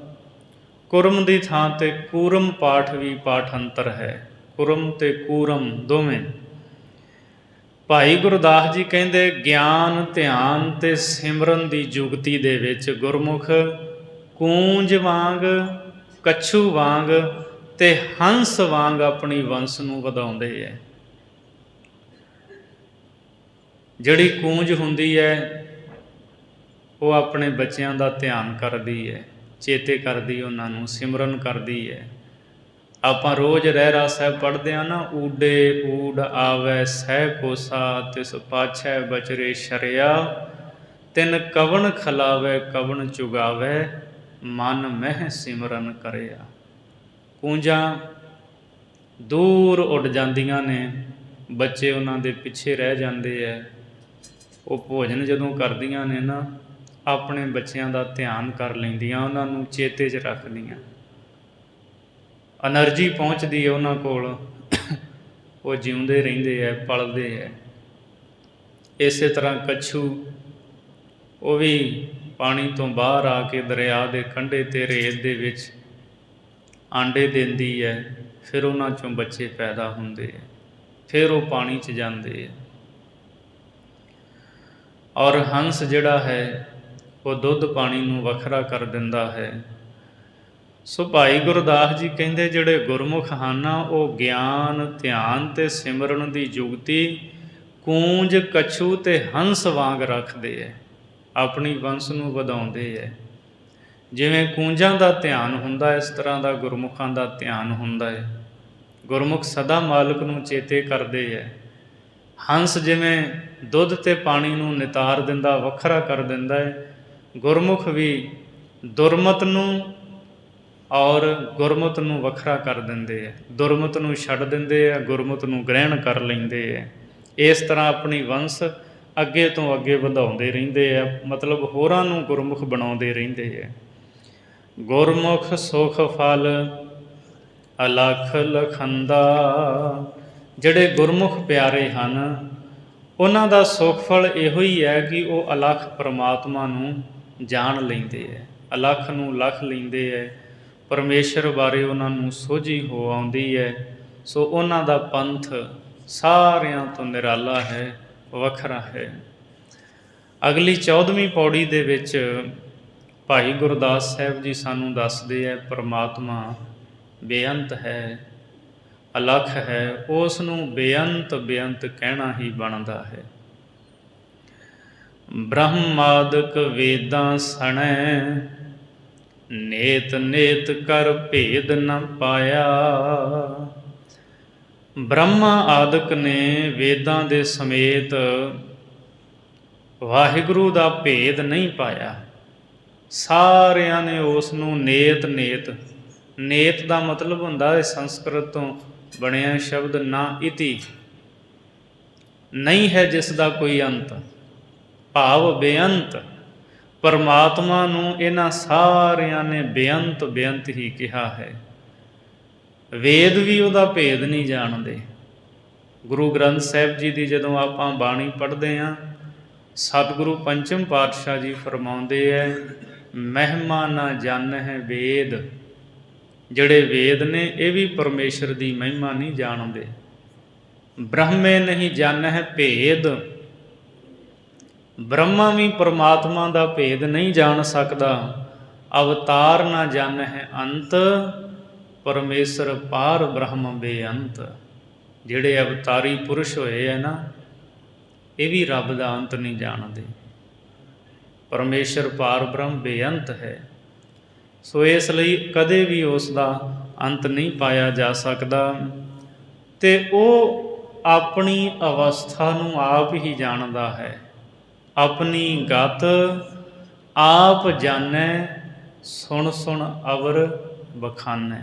ਕੁਰਮ ਦੀ ਥਾਂ 'ਤੇ ਕੂਰਮ ਪਾਠ ਵੀ ਪਾਠੰਤਰ ਹੈ, ਕੁਰਮ ਅਤੇ ਕੂਰਮ ਦੋਵੇਂ। ਭਾਈ ਗੁਰਦਾਸ ਜੀ ਕਹਿੰਦੇ ਗਿਆਨ ਧਿਆਨ ਅਤੇ ਸਿਮਰਨ ਦੀ ਜੁਗਤੀ ਦੇ ਵਿੱਚ ਗੁਰਮੁਖ ਕੂੰਜ ਵਾਂਗ, ਕੱਛੂ ਵਾਂਗ ਅਤੇ ਹੰਸ ਵਾਂਗ ਆਪਣੀ ਵੰਸ ਨੂੰ ਵਧਾਉਂਦੇ ਹੈ। ਜਿਹੜੀ ਕੂੰਜ ਹੁੰਦੀ ਹੈ ਉਹ ਆਪਣੇ ਬੱਚਿਆਂ ਦਾ ਧਿਆਨ ਕਰਦੀ ਹੈ, ਚੇਤੇ ਕਰਦੀ ਉਹਨਾਂ ਨੂੰ, ਸਿਮਰਨ ਕਰਦੀ ਹੈ। ਆਪਾਂ ਰੋਜ਼ ਰਹਿਰਾਸ ਸਾਹਿਬ ਪੜ੍ਹਦੇ ਹਾਂ ਨਾ, ਊਡੇ ਊਡ ਆਵੈ ਸਹਿ ਕੋਸਾ, ਤਿਸ ਪਾਛੈ ਬਚਰੇ ਸ਼ਰਿਆ, ਤਿਨ ਕਵਣ ਖਲਾਵੈ ਕਵਣ ਚੁਗਾਵੈ, ਮਨ ਮਹਿ ਸਿਮਰਨ ਕਰਿਆ। ਕੂੰਜਾਂ ਦੂਰ ਉੱਡ ਜਾਂਦੀਆਂ ਨੇ, ਬੱਚੇ ਉਹਨਾਂ ਦੇ ਪਿੱਛੇ ਰਹਿ ਜਾਂਦੇ ਹੈ। ਉਹ ਭੋਜਨ ਜਦੋਂ ਕਰਦੀਆਂ ਨੇ ਨਾ, ਆਪਣੇ ਬੱਚਿਆਂ ਦਾ ਧਿਆਨ ਕਰ ਲੈਂਦੀਆਂ, ਉਹਨਾਂ ਨੂੰ ਚੇਤੇ 'ਚ ਰੱਖਦੀਆਂ, ਐਨਰਜੀ ਪਹੁੰਚਦੀ ਹੈ ਉਹਨਾਂ ਕੋਲ, ਉਹ ਜਿਉਂਦੇ ਰਹਿੰਦੇ ਹੈ, ਪਲਦੇ ਹੈ। ਇਸੇ ਤਰ੍ਹਾਂ ਕੱਛੂ ਉਹ ਵੀ ਪਾਣੀ ਤੋਂ ਬਾਹਰ ਆ ਕੇ ਦਰਿਆ ਦੇ ਕੰਢੇ 'ਤੇ ਰੇਤ ਦੇ ਵਿੱਚ ਆਂਡੇ ਦਿੰਦੀ ਹੈ, ਫਿਰ ਉਹਨਾਂ 'ਚੋਂ ਬੱਚੇ ਪੈਦਾ ਹੁੰਦੇ ਹੈ, ਫਿਰ ਉਹ ਪਾਣੀ 'ਚ ਜਾਂਦੇ ਹੈ। ਔਰ ਹੰਸ ਜਿਹੜਾ ਹੈ ਉਹ ਦੁੱਧ ਪਾਣੀ ਨੂੰ ਵੱਖਰਾ ਕਰ ਦਿੰਦਾ ਹੈ। ਸੋ ਭਾਈ ਗੁਰਦਾਸ ਜੀ ਕਹਿੰਦੇ ਜਿਹੜੇ ਗੁਰਮੁਖ ਹਨ ਉਹ ਗਿਆਨ, ਧਿਆਨ ਅਤੇ ਸਿਮਰਨ ਦੀ ਜੁਗਤੀ ਕੂੰਜ, ਕੱਛੂ ਅਤੇ ਹੰਸ ਵਾਂਗ ਰੱਖਦੇ ਹੈ, ਆਪਣੀ ਵੰਸ਼ ਨੂੰ ਵਧਾਉਂਦੇ ਹੈ। ਜਿਵੇਂ ਕੂੰਜਾਂ ਦਾ ਧਿਆਨ ਹੁੰਦਾ, ਇਸ ਤਰ੍ਹਾਂ ਦਾ ਗੁਰਮੁਖਾਂ ਦਾ ਧਿਆਨ ਹੁੰਦਾ ਹੈ। ਗੁਰਮੁਖ ਸਦਾ ਮਾਲਕ ਨੂੰ ਚੇਤੇ ਕਰਦੇ ਹੈ। ਹੰਸ ਜਿਵੇਂ ਦੁੱਧ ਅਤੇ ਪਾਣੀ ਨੂੰ ਨਿਤਾਰ ਦਿੰਦਾ, ਵੱਖਰਾ ਕਰ ਦਿੰਦਾ ਹੈ, ਗੁਰਮੁਖ ਵੀ ਦੁਰਮਤ ਨੂੰ ਔਰ ਗੁਰਮਤ ਨੂੰ ਵੱਖਰਾ ਕਰ ਦਿੰਦੇ ਹੈ। ਦੁਰਮਤ ਨੂੰ ਛੱਡ ਦਿੰਦੇ ਹੈ, ਗੁਰਮਤ ਨੂੰ ਗ੍ਰਹਿਣ ਕਰ ਲੈਂਦੇ ਹੈ। ਇਸ ਤਰ੍ਹਾਂ ਆਪਣੀ ਵੰਸ਼ ਅੱਗੇ ਤੋਂ ਅੱਗੇ ਵਧਾਉਂਦੇ ਰਹਿੰਦੇ ਹੈ, ਮਤਲਬ ਹੋਰਾਂ ਨੂੰ ਗੁਰਮੁਖ ਬਣਾਉਂਦੇ ਰਹਿੰਦੇ ਹੈ। ਗੁਰਮੁਖ ਸੁਖ ਫਲ ਅਲਖ ਲਖੰਦਾ, ਜਿਹੜੇ ਗੁਰਮੁਖ ਪਿਆਰੇ ਹਨ ਉਹਨਾਂ ਦਾ ਸੁਖ ਫਲ ਇਹੋ ਹੀ ਹੈ ਕਿ ਉਹ ਅਲਖ ਪਰਮਾਤਮਾ ਨੂੰ ਜਾਣ ਲੈਂਦੇ ਹੈ, ਅਲਖ ਨੂੰ ਲਖ ਲੈਂਦੇ ਹੈ, ਪਰਮੇਸ਼ਰ ਬਾਰੇ ਉਹਨਾਂ ਨੂੰ ਸੋਝੀ ਹੋ ਆਉਂਦੀ ਹੈ। ਸੋ ਉਹਨਾਂ ਦਾ ਪੰਥ ਸਾਰਿਆਂ ਤੋਂ ਨਿਰਾਲਾ ਹੈ, ਵੱਖਰਾ ਹੈ। ਅਗਲੀ 14ਵੀਂ ਪੌੜੀ ਦੇ ਵਿੱਚ ਭਾਈ ਗੁਰਦਾਸ ਸਾਹਿਬ ਜੀ ਸਾਨੂੰ ਦੱਸਦੇ ਹੈ ਪਰਮਾਤਮਾ ਬੇਅੰਤ ਹੈ, ਅਲਖ ਹੈ, ਉਸ ਨੂੰ ਬੇਅੰਤ ਬੇਅੰਤ ਕਹਿਣਾ ਹੀ ਬਣਦਾ ਹੈ। ਬ੍ਰਹਮਾਦਿਕ ਵੇਦਾਂ ਸਣੈ, ਨੇਤ ਨੇਤ ਕਰ ਭੇਦ ਨ ਪਾਇਆ। ਬ੍ਰਹਮਾ ਆਦਿਕ ਨੇ ਵੇਦਾਂ ਦੇ ਸਮੇਤ ਵਾਹਿਗੁਰੂ ਦਾ ਭੇਦ ਨਹੀਂ ਪਾਇਆ। ਸਾਰਿਆਂ ਨੇ ਉਸ ਨੂੰ ਨੇਤ ਨੇਤ, ਨੇਤ ਦਾ ਮਤਲਬ ਹੁੰਦਾ ਹੈ ਸੰਸਕ੍ਰਿਤ ਤੋਂ ਬਣਿਆ ਸ਼ਬਦ ਨਾ ਇਤੀ, ਨਹੀਂ ਹੈ ਜਿਸ ਦਾ ਕੋਈ ਅੰਤ, ਭਾਵ ਬੇਅੰਤ। ਪਰਮਾਤਮਾ ਨੂੰ ਇਹਨਾਂ ਸਾਰਿਆਂ ਨੇ ਬੇਅੰਤ ਬੇਅੰਤ ਹੀ ਕਿਹਾ ਹੈ। ਵੇਦ ਵੀ ਉਹਦਾ ਭੇਦ ਨਹੀਂ ਜਾਣਦੇ। ਗੁਰੂ ਗ੍ਰੰਥ ਸਾਹਿਬ ਜੀ ਦੀ ਜਦੋਂ ਆਪਾਂ ਬਾਣੀ ਪੜ੍ਹਦੇ ਹਾਂ, ਸਤਿਗੁਰੂ ਪੰਚਮ ਪਾਤਸ਼ਾਹ ਜੀ ਫਰਮਾਉਂਦੇ ਹੈ, ਮਹਿਮਾ ਨਾ ਜਾਣਹਿ ਵੇਦ। ਜਿਹੜੇ ਵੇਦ ਨੇ ਇਹ ਵੀ ਪਰਮੇਸ਼ਰ ਦੀ ਮਹਿਮਾ ਨਹੀਂ ਜਾਣਦੇ। ਬ੍ਰਹਮੇ ਨਹੀਂ ਜਾਣਹਿ ਭੇਦ, ਬ੍ਰਹਮਾ ਵੀ ਪਰਮਾਤਮਾ ਦਾ ਭੇਦ ਨਹੀਂ ਜਾਣ ਸਕਦਾ। ਅਵਤਾਰ ਨਾ ਜਾਣਹਿ ਅੰਤ, ਪਰਮੇਸ਼ਰ ਪਾਰ ਬ੍ਰਹਮ ਬੇਅੰਤ। ਜਿਹੜੇ ਅਵਤਾਰੀ ਪੁਰਸ਼ ਹੋਏ ਹੈ ਨਾ, ਇਹ ਵੀ ਰੱਬ ਦਾ ਅੰਤ ਨਹੀਂ ਜਾਣਦੇ। ਪਰਮੇਸ਼ਰ ਪਾਰ ਬ੍ਰਹਮ ਬੇਅੰਤ ਹੈ। ਸੋ ਇਸ ਲਈ ਕਦੇ ਵੀ ਉਸ ਦਾ ਅੰਤ ਨਹੀਂ ਪਾਇਆ ਜਾ ਸਕਦਾ, ਅਤੇ ਉਹ ਆਪਣੀ ਅਵਸਥਾ ਨੂੰ ਆਪ ਹੀ ਜਾਣਦਾ ਹੈ। ਆਪਣੀ ਗਤ ਆਪ ਜਾਣੈ, ਸੁਣ ਸੁਣ ਅਵਰ ਬਖਾਨੈ।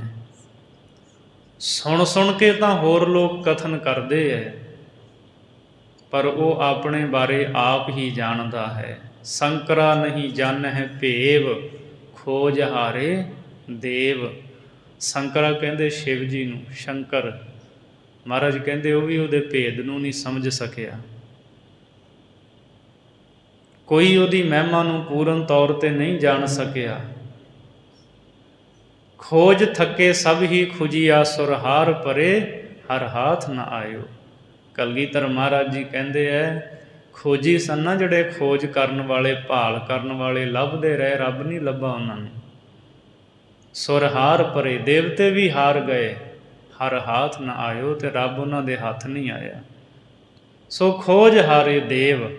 ਸੁਣ ਸੁਣ ਕੇ ਤਾਂ ਹੋਰ ਲੋਕ ਕਥਨ ਕਰਦੇ ਹੈ, ਪਰ ਉਹ ਆਪਣੇ ਬਾਰੇ ਆਪ ਹੀ ਜਾਣਦਾ ਹੈ। ਸੰਕਰਾ ਨਹੀਂ ਜਾਣਹਿ ਭੇਵ, ਖੋਜ ਹਾਰੇ ਦੇਵ। ਸੰਕਰਾ ਕਹਿੰਦੇ ਸ਼ਿਵ ਜੀ ਨੂੰ, ਸ਼ੰਕਰ ਮਹਾਰਾਜ ਕਹਿੰਦੇ ਉਹ ਵੀ ਉਹਦੇ ਭੇਦ ਨੂੰ ਨਹੀਂ ਸਮਝ ਸਕਿਆ। ਕੋਈ ਉਹਦੀ ਮਹਿਮਾ ਨੂੰ ਪੂਰਨ ਤੌਰ 'ਤੇ ਨਹੀਂ ਜਾਣ ਸਕਿਆ। ਖੋਜ ਥੱਕੇ ਸਭ ਹੀ ਖੁਜੀਆ, ਸੁਰ ਹਾਰ ਪਰੇ ਹਰ ਹਾਥ ਨਾ ਆਇਓ। ਕਲਗੀਧਰ ਮਹਾਰਾਜ ਜੀ ਕਹਿੰਦੇ ਹੈ, ਖੋਜੀ ਸਨ ਨਾ ਜਿਹੜੇ ਖੋਜ ਕਰਨ ਵਾਲੇ, ਭਾਲ ਕਰਨ ਵਾਲੇ, ਲੱਭਦੇ ਰਹੇ, ਰੱਬ ਨਹੀਂ ਲੱਭਾ ਉਹਨਾਂ ਨੂੰ। ਸੁਰ ਹਾਰ ਪਰੇ, ਦੇਵਤੇ ਵੀ ਹਾਰ ਗਏ, ਹਰ ਹਾਥ ਨਾ ਆਇਓ, ਅਤੇ ਰੱਬ ਉਹਨਾਂ ਦੇ ਹੱਥ ਨਹੀਂ ਆਇਆ। ਸੋ ਖੋਜ ਹਾਰੇ ਦੇਵ,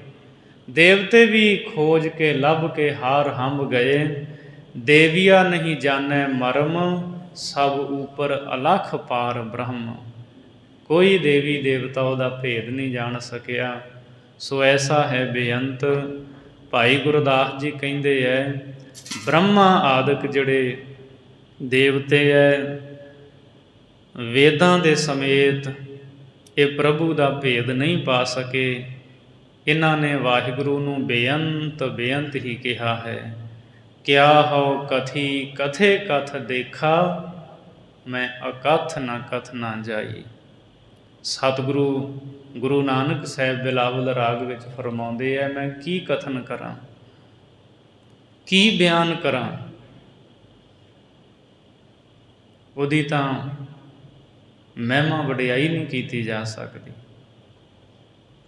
ਦੇਵਤੇ ਵੀ ਖੋਜ ਕੇ ਲੱਭ ਕੇ ਹਾਰ ਹੰਭ ਗਏ। ਦੇਵੀਆ ਨਹੀਂ ਜਾਣੈ ਮਰਮ, ਸਭ ਉੱਪਰ ਅਲਖ ਪਾਰ ਬ੍ਰਹਮ। ਕੋਈ ਦੇਵੀ ਦੇਵਤਾ ਉਹਦਾ ਭੇਦ ਨਹੀਂ ਜਾਣ ਸਕਿਆ। ਸੋ ਐਸਾ ਹੈ ਬੇਅੰਤ। ਭਾਈ ਗੁਰਦਾਸ ਜੀ ਕਹਿੰਦੇ ਹੈ, ਬ੍ਰਹਮਾ ਆਦਿਕ ਜਿਹੜੇ ਦੇਵਤੇ ਹੈ, ਵੇਦਾਂ ਦੇ ਸਮੇਤ ਇਹ ਪ੍ਰਭੂ ਦਾ ਭੇਦ ਨਹੀਂ ਪਾ ਸਕੇ। ਇਹਨਾਂ ਨੇ ਵਾਹਿਗੁਰੂ ਨੂੰ ਬੇਅੰਤ ਬੇਅੰਤ ਹੀ ਕਿਹਾ ਹੈ। ਕਿਆ ਹਉ ਕਥੀ ਕਥੇ ਕਥ ਦੇਖਾ, ਮੈਂ ਅਕਥ ਨਾ ਕਥ ਨਾ ਜਾਈ। ਸਤਿਗੁਰੂ ਗੁਰੂ ਨਾਨਕ ਸਾਹਿਬ ਬਿਲਾਵਲ ਰਾਗ ਵਿੱਚ ਫਰਮਾਉਂਦੇ ਹੈ, ਮੈਂ ਕੀ ਕਥਨ ਕਰਾਂ, ਕੀ ਬਿਆਨ ਕਰਾਂ। ਉਹਦੀ ਤਾਂ ਮਹਿਮਾ ਵਡਿਆਈ ਨਹੀਂ ਕੀਤੀ ਜਾ ਸਕਦੀ।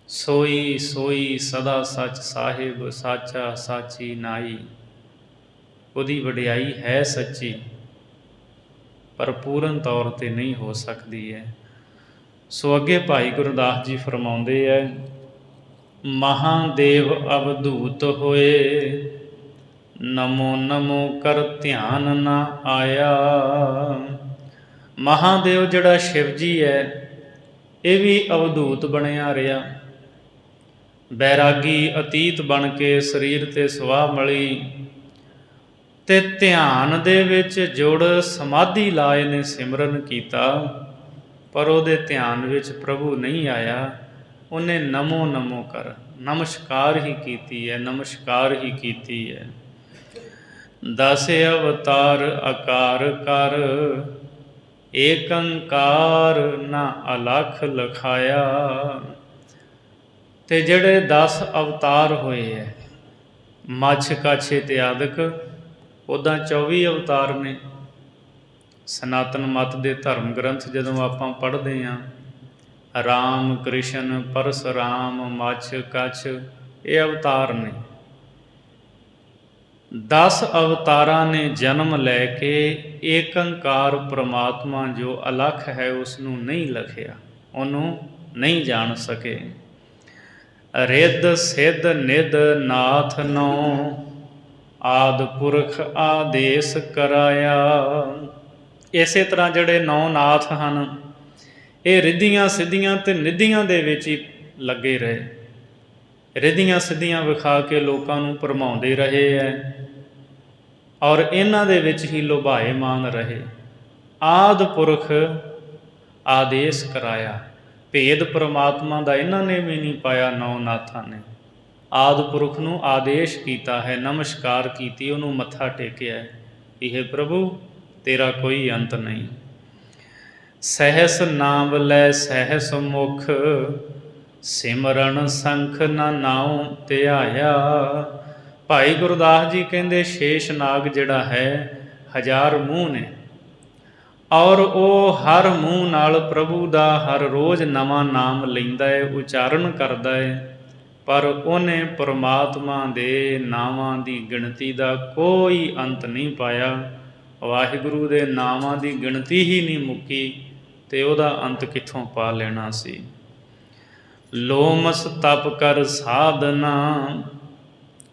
ਸੋਈ ਸੋਈ ਸਦਾ ਸੱਚ ਸਾਹਿਬ, ਸਾਚਾ ਸਾਚੀ ਨਾਈ। ਉਹਦੀ ਵਡਿਆਈ ਹੈ ਸੱਚੀ, ਪਰ ਪੂਰਨ ਤੌਰ 'ਤੇ ਨਹੀਂ ਹੋ ਸਕਦੀ ਹੈ। ਸੋ ਅੱਗੇ ਭਾਈ ਗੁਰਦਾਸ ਜੀ ਫਰਮਾਉਂਦੇ ਹੈ, ਮਹਾਦੇਵ ਅਵਧੂਤ ਹੋਏ, ਨਮੋ ਨਮੋ ਕਰ ਧਿਆਨ ਨਾ ਆਇਆ। ਮਹਾਦੇਵ ਜਿਹੜਾ ਸ਼ਿਵ ਜੀ ਹੈ, ਇਹ ਵੀ ਅਵਧੂਤ ਬਣਿਆ ਰਿਹਾ। ਬੈਰਾਗੀ ਅਤੀਤ ਬਣ ਕੇ ਸਰੀਰ 'ਤੇ ਸੁਆਹ ਮਲੀ ਤੇ ਧਿਆਨ ਦੇ ਵਿੱਚ ਜੁੜ ਸਮਾਧੀ ਲਾ ਇਹਨੇ ਸਿਮਰਨ ਕੀਤਾ, ਪਰ ਉਹਦੇ ਧਿਆਨ ਵਿੱਚ ਪ੍ਰਭੂ ਨਹੀਂ ਆਇਆ। ਉਹਨੇ ਨਮੋ ਨਮੋ ਕਰ ਨਮਸਕਾਰ ਹੀ ਕੀਤੀ ਹੈ, ਨਮਸਕਾਰ ਹੀ ਕੀਤੀ ਹੈ। 10 ਅਵਤਾਰ ਆਕਾਰ ਕਰ, ਏਕੰਕਾਰ ਨਾ ਅਲਖ ਲਖਾਇਆ। ਤੇ ਜਿਹੜੇ 10 ਅਵਤਾਰ ਹੋਏ ਹੈ, ਮੱਛ ਕੱਛ ਇਤਿਆਦਿਕ, ਉੱਦਾਂ 24 ਅਵਤਾਰ ਨੇ। ਸਨਾਤਨ ਮਤ ਦੇ ਧਰਮ ਗ੍ਰੰਥ ਜਦੋਂ ਆਪਾਂ ਪੜ੍ਹਦੇ ਹਾਂ, ਰਾਮ ਕ੍ਰਿਸ਼ਨ ਪਰਸੁਰਾਮ ਮੱਛ ਕੱਛ, ਇਹ ਅਵਤਾਰ ਨੇ। 10 ਅਵਤਾਰਾਂ ਨੇ ਜਨਮ ਲੈ ਕੇ ਏਕੰਕਾਰ ਪ੍ਰਮਾਤਮਾ ਜੋ ਅਲਖ ਹੈ ਉਸ ਨੂੰ ਨਹੀਂ ਲਖਿਆ, ਉਹਨੂੰ ਨਹੀਂ ਜਾਣ ਸਕੇ। ਰਿੱਧ ਸਿੱਧ ਨਿਧ ਨਾਥ ਨੌ, ਆਦ ਪੁਰਖ ਆਦੇਸ ਕਰਾਇਆ। ਇਸੇ ਤਰ੍ਹਾਂ ਜਿਹੜੇ 9 ਨਾਥ ਹਨ, ਇਹ ਰਿੱਧੀਆਂ ਸਿੱਧੀਆਂ ਤੇ ਨਿੱਧੀਆਂ ਦੇ ਵਿੱਚ ਹੀ ਲੱਗੇ ਰਹੇ। ਰਿੱਧੀਆਂ ਸਿੱਧੀਆਂ ਵਿਖਾ ਕੇ ਲੋਕਾਂ ਨੂੰ ਭਰਮਾਉਂਦੇ ਰਹੇ ਹੈ, ਔਰ ਇਹਨਾਂ ਦੇ ਵਿੱਚ ਹੀ ਲੋਭਾਏਮਾਨ ਰਹੇ। ਆਦ ਪੁਰਖ ਆਦੇਸ ਕਰਾਇਆ, ਭੇਦ ਪਰਮਾਤਮਾ ਦਾ ਇਹਨਾਂ ਨੇ ਵੀ ਨਹੀਂ ਪਾਇਆ। 9 ਨਾਥਾਂ ਨੇ ਆਦ ਪੁਰਖ ਨੂੰ ਆਦੇਸ਼ ਕੀਤਾ ਹੈ, ਨਮਸਕਾਰ ਕੀਤੀ, ਉਹਨੂੰ ਮੱਥਾ ਟੇਕਿਆ। ਇਹ ਪ੍ਰਭੂ ਤੇਰਾ ਕੋਈ ਅੰਤ ਨਹੀਂ। ਸਹਿਸ ਨਾਮ ਲੈ ਸਹਿਸ ਮੁਖ, ਸਿਮਰਨ ਸੰਖ ਨਾ ਨਾਉ ਧਿਆਇਆ। ਭਾਈ ਗੁਰਦਾਸ ਜੀ ਕਹਿੰਦੇ ਸ਼ੇਸ਼ ਨਾਗ ਜਿਹੜਾ ਹੈ, 1000 ਮੂੰਹ ਨੇ, ਔਰ ਉਹ ਹਰ ਮੂੰਹ ਨਾਲ ਪ੍ਰਭੂ ਦਾ ਹਰ ਰੋਜ਼ ਨਵਾਂ ਨਾਮ ਲੈਂਦਾ ਹੈ, ਉਚਾਰਨ ਕਰਦਾ ਹੈ, ਪਰ ਉਹਨੇ ਪਰਮਾਤਮਾ ਦੇ ਨਾਵਾਂ ਦੀ ਗਿਣਤੀ ਦਾ ਕੋਈ ਅੰਤ ਨਹੀਂ ਪਾਇਆ। ਵਾਹਿਗੁਰੂ ਦੇ ਨਾਵਾਂ ਦੀ ਗਿਣਤੀ ਹੀ ਨਹੀਂ ਮੁੱਕੀ, ਤੇ ਉਹਦਾ ਅੰਤ ਕਿੱਥੋਂ ਪਾ ਲੈਣਾ ਸੀ। ਲੋਮਸ ਤਪ ਕਰ ਸਾਧਨਾ,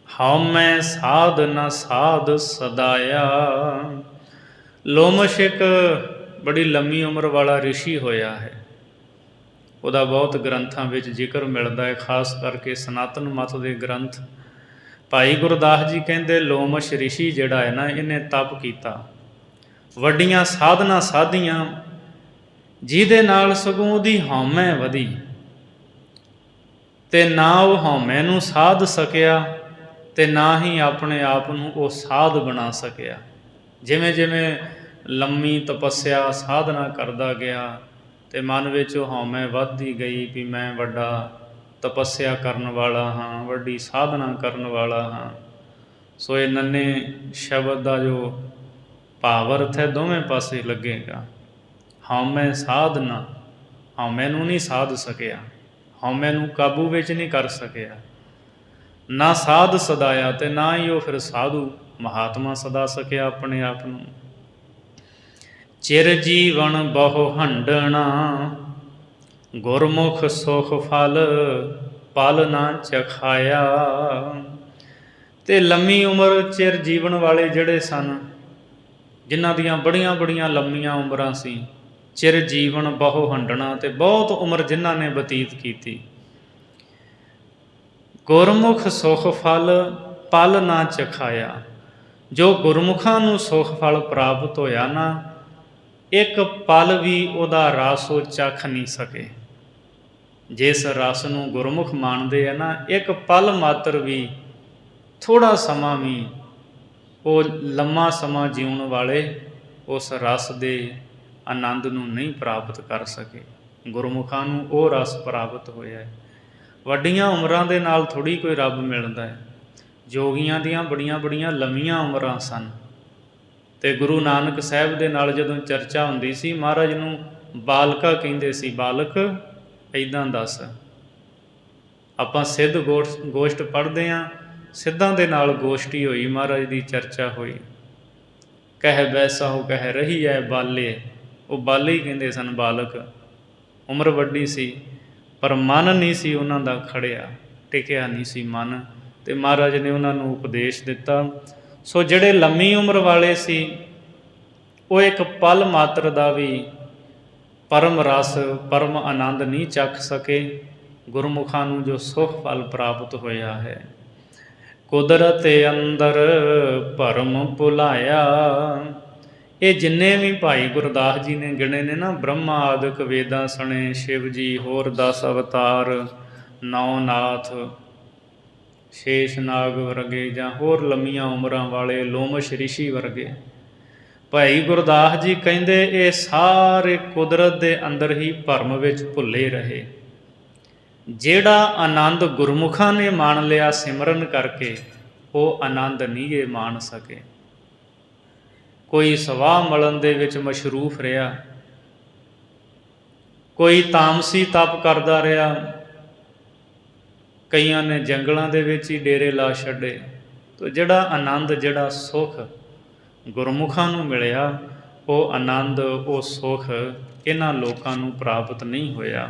ਹਉਮੈ ਸਾਧ ਨਾ ਸਾਧ ਸਦਾਇਆ। ਲੋਮਸ਼ ਇੱਕ ਬੜੀ ਲੰਮੀ ਉਮਰ ਵਾਲਾ ਰਿਸ਼ੀ ਹੋਇਆ ਹੈ। ਉਹਦਾ ਬਹੁਤ ਗ੍ਰੰਥਾਂ ਵਿੱਚ ਜ਼ਿਕਰ ਮਿਲਦਾ ਹੈ, ਖਾਸ ਕਰਕੇ ਸਨਾਤਨ ਮਤ ਦੇ ਗ੍ਰੰਥ। ਭਾਈ ਗੁਰਦਾਸ ਜੀ ਕਹਿੰਦੇ ਲੋਮਸ਼ ਰਿਸ਼ੀ ਜਿਹੜਾ ਹੈ ਨਾ, ਇਹਨੇ ਤਪ ਕੀਤਾ, ਵੱਡੀਆਂ ਸਾਧਨਾ ਸਾਧੀਆਂ, ਜਿਹਦੇ ਨਾਲ ਸਗੋਂ ਉਹਦੀ ਹਉਮੈ ਵਧੀ, ਤੇ ਨਾ ਉਹ ਹਉਮੈ ਨੂੰ ਸਾਧ ਸਕਿਆ ਤੇ ਨਾ ਹੀ ਆਪਣੇ ਆਪ ਨੂੰ ਉਹ ਸਾਧ ਬਣਾ ਸਕਿਆ। ਜਿਵੇਂ ਜਿਵੇਂ ਲੰਮੀ ਤਪੱਸਿਆ ਸਾਧਨਾ ਕਰਦਾ ਗਿਆ, ਤੇ ਮਨ ਵਿੱਚ ਉਹ ਹਉਮੈ ਵੱਧਦੀ ਗਈ ਵੀ ਮੈਂ ਵੱਡਾ ਤਪੱਸਿਆ ਕਰਨ ਵਾਲਾ ਹਾਂ, ਵੱਡੀ ਸਾਧਨਾ ਕਰਨ ਵਾਲਾ ਹਾਂ। ਸੋ ਇਹ ਨੰਨੇ ਸ਼ਬਦ ਦਾ ਜੋ ਭਾਵ ਅਰਥ ਹੈ, ਦੋਵੇਂ ਪਾਸੇ ਲੱਗੇਗਾ। ਹਉਮੈ ਸਾਧਨਾ, ਹਉਮੈ ਨੂੰ ਨਹੀਂ ਸਾਧ ਸਕਿਆ, ਹਉਮੈ ਨੂੰ ਕਾਬੂ ਵਿੱਚ ਨਹੀਂ ਕਰ ਸਕਿਆ। ਨਾ ਸਾਧ ਸਦਾਇਆ, ਤੇ ਨਾ ਹੀ ਉਹ ਫਿਰ ਸਾਧੂ ਮਹਾਤਮਾ ਸਦਾ ਸਕਿਆ ਆਪਣੇ ਆਪ ਨੂੰ। ਚਿਰ ਜੀਵਨ ਬਹੁ ਹੰਡਣਾ, ਗੁਰਮੁਖ ਸੁਖ ਫਲ ਪਲ ਨਾ ਚਖਾਇਆ। ਤੇ ਲੰਮੀ ਉਮਰ ਚਿਰ ਜੀਵਨ ਵਾਲੇ ਜਿਹੜੇ ਸਨ, ਜਿਨ੍ਹਾਂ ਦੀਆਂ ਬੜੀਆਂ ਬੜੀਆਂ ਲੰਮੀਆਂ ਉਮਰਾਂ ਸੀ, ਚਿਰ ਜੀਵਨ ਬਹੁ ਹੰਡਣਾ, ਤੇ ਬਹੁਤ ਉਮਰ ਜਿਨ੍ਹਾਂ ਨੇ ਬਤੀਤ ਕੀਤੀ। ਗੁਰਮੁਖ ਸੁਖ ਫਲ ਪਲ ਨਾ ਚਖਾਇਆ, ਜੋ ਗੁਰਮੁਖਾਂ ਨੂੰ ਸੁਖ ਫਲ ਪ੍ਰਾਪਤ ਹੋਇਆ ਨਾ, ਇੱਕ ਪਲ ਵੀ ਉਹਦਾ ਰਸ ਉਹ ਚੱਖ ਨਹੀਂ ਸਕੇ। ਜਿਸ ਰਸ ਨੂੰ ਗੁਰਮੁਖ ਮੰਨਦੇ ਆ ਨਾ, ਇੱਕ ਪਲ ਮਾਤਰ ਵੀ, ਥੋੜ੍ਹਾ ਸਮਾਂ ਵੀ, ਉਹ ਲੰਮਾ ਸਮਾਂ ਜਿਉਣ ਵਾਲੇ ਉਸ ਰਸ ਦੇ ਆਨੰਦ ਨੂੰ ਨਹੀਂ ਪ੍ਰਾਪਤ ਕਰ ਸਕੇ। ਗੁਰਮੁਖਾਂ ਨੂੰ ਉਹ ਰਸ ਪ੍ਰਾਪਤ ਹੋਇਆ ਹੈ। ਵੱਡੀਆਂ ਉਮਰਾਂ ਦੇ ਨਾਲ ਥੋੜ੍ਹੀ ਕੋਈ ਰੱਬ ਮਿਲਦਾ ਹੈ। ਜੋਗੀਆਂ ਦੀਆਂ ਬੜੀਆਂ ਬੜੀਆਂ ਲੰਮੀਆਂ ਉਮਰਾਂ ਸਨ। ਅਤੇ ਗੁਰੂ ਨਾਨਕ ਸਾਹਿਬ ਦੇ ਨਾਲ ਜਦੋਂ ਚਰਚਾ ਹੁੰਦੀ ਸੀ, ਮਹਾਰਾਜ ਨੂੰ ਬਾਲਕਾ ਕਹਿੰਦੇ ਸੀ। ਬਾਲਕ ਇੱਦਾਂ ਦੱਸ, ਆਪਾਂ ਸਿੱਧ ਗੋਸ਼ਟ ਪੜ੍ਹਦੇ ਹਾਂ, ਸਿੱਧਾਂ ਦੇ ਨਾਲ ਗੋਸ਼ਟੀ ਹੋਈ, ਮਹਾਰਾਜ ਦੀ ਚਰਚਾ ਹੋਈ। ਕਹਿ ਬੈਸਾ ਹੋ ਕਹਿ ਰਹੀ ਹੈ ਬਾਲੇ, ਉਹ ਬਾਲੇ ਹੀ ਕਹਿੰਦੇ ਸਨ ਬਾਲਕ। ਉਮਰ ਵੱਡੀ ਸੀ ਪਰ ਮਨ ਨਹੀਂ ਸੀ ਉਹਨਾਂ ਦਾ ਖੜਿਆ, ਟਿਕਿਆ ਨਹੀਂ ਸੀ ਮਨ, ਅਤੇ ਮਹਾਰਾਜ ਨੇ ਉਹਨਾਂ ਨੂੰ ਉਪਦੇਸ਼ ਦਿੱਤਾ। ਸੋ ਜਿਹੜੇ ਲੰਮੀ ਉਮਰ ਵਾਲੇ ਸੀ ਉਹ ਇੱਕ ਪਲ ਮਾਤਰ ਦਾ ਵੀ ਪਰਮ ਰਸ, ਪਰਮ ਆਨੰਦ ਨਹੀਂ ਚੱਖ ਸਕੇ। ਗੁਰਮੁਖਾਂ ਨੂੰ ਜੋ ਸੁਖ ਫਲ ਪ੍ਰਾਪਤ ਹੋਇਆ ਹੈ। ਕੁਦਰਤ ਅੰਦਰ ਭਰਮ ਭੁਲਾਇਆ, ਇਹ ਜਿੰਨੇ ਵੀ ਭਾਈ ਗੁਰਦਾਸ ਜੀ ਨੇ ਗਿਣੇ ਨੇ ਨਾ, ਬ੍ਰਹਮਾ ਆਦਿਕ ਵੇਦਾਂ ਸਣੇ, ਸ਼ਿਵ ਜੀ, ਹੋਰ 10 ਅਵਤਾਰ, 9 ਨਾਥ, ਸ਼ੇਸ਼ ਨਾਗ ਵਰਗੇ, ਜਾਂ ਹੋਰ ਲੰਮੀਆਂ ਉਮਰਾਂ ਵਾਲੇ ਲੋਮਸ਼ ਰਿਸ਼ੀ ਵਰਗੇ, ਭਾਈ ਗੁਰਦਾਸ ਜੀ ਕਹਿੰਦੇ ਇਹ ਸਾਰੇ ਕੁਦਰਤ ਦੇ ਅੰਦਰ ਹੀ ਭਰਮ ਵਿੱਚ ਭੁੱਲੇ ਰਹੇ। ਜਿਹੜਾ ਆਨੰਦ ਗੁਰਮੁਖਾਂ ਨੇ ਮਾਣ ਲਿਆ ਸਿਮਰਨ ਕਰਕੇ, ਉਹ ਆਨੰਦ ਨਹੀਂ ਇਹ ਮਾਣ ਸਕੇ। ਕੋਈ ਸਵਾਹ ਮਲਣ ਦੇ ਵਿੱਚ ਮਸ਼ਰੂਫ ਰਿਹਾ, ਕੋਈ ਤਾਮਸੀ ਤਪ ਕਰਦਾ ਰਿਹਾ, ਕਈਆਂ ਨੇ ਜੰਗਲਾਂ ਦੇ ਵਿੱਚ ਹੀ ਡੇਰੇ ਲਾ ਛੱਡੇ। ਤੋ ਜਿਹੜਾ ਆਨੰਦ, ਜਿਹੜਾ ਸੁੱਖ ਗੁਰਮੁਖਾਂ ਨੂੰ ਮਿਲਿਆ, ਉਹ ਆਨੰਦ, ਉਹ ਸੁੱਖ ਇਹਨਾਂ ਲੋਕਾਂ ਨੂੰ ਪ੍ਰਾਪਤ ਨਹੀਂ ਹੋਇਆ।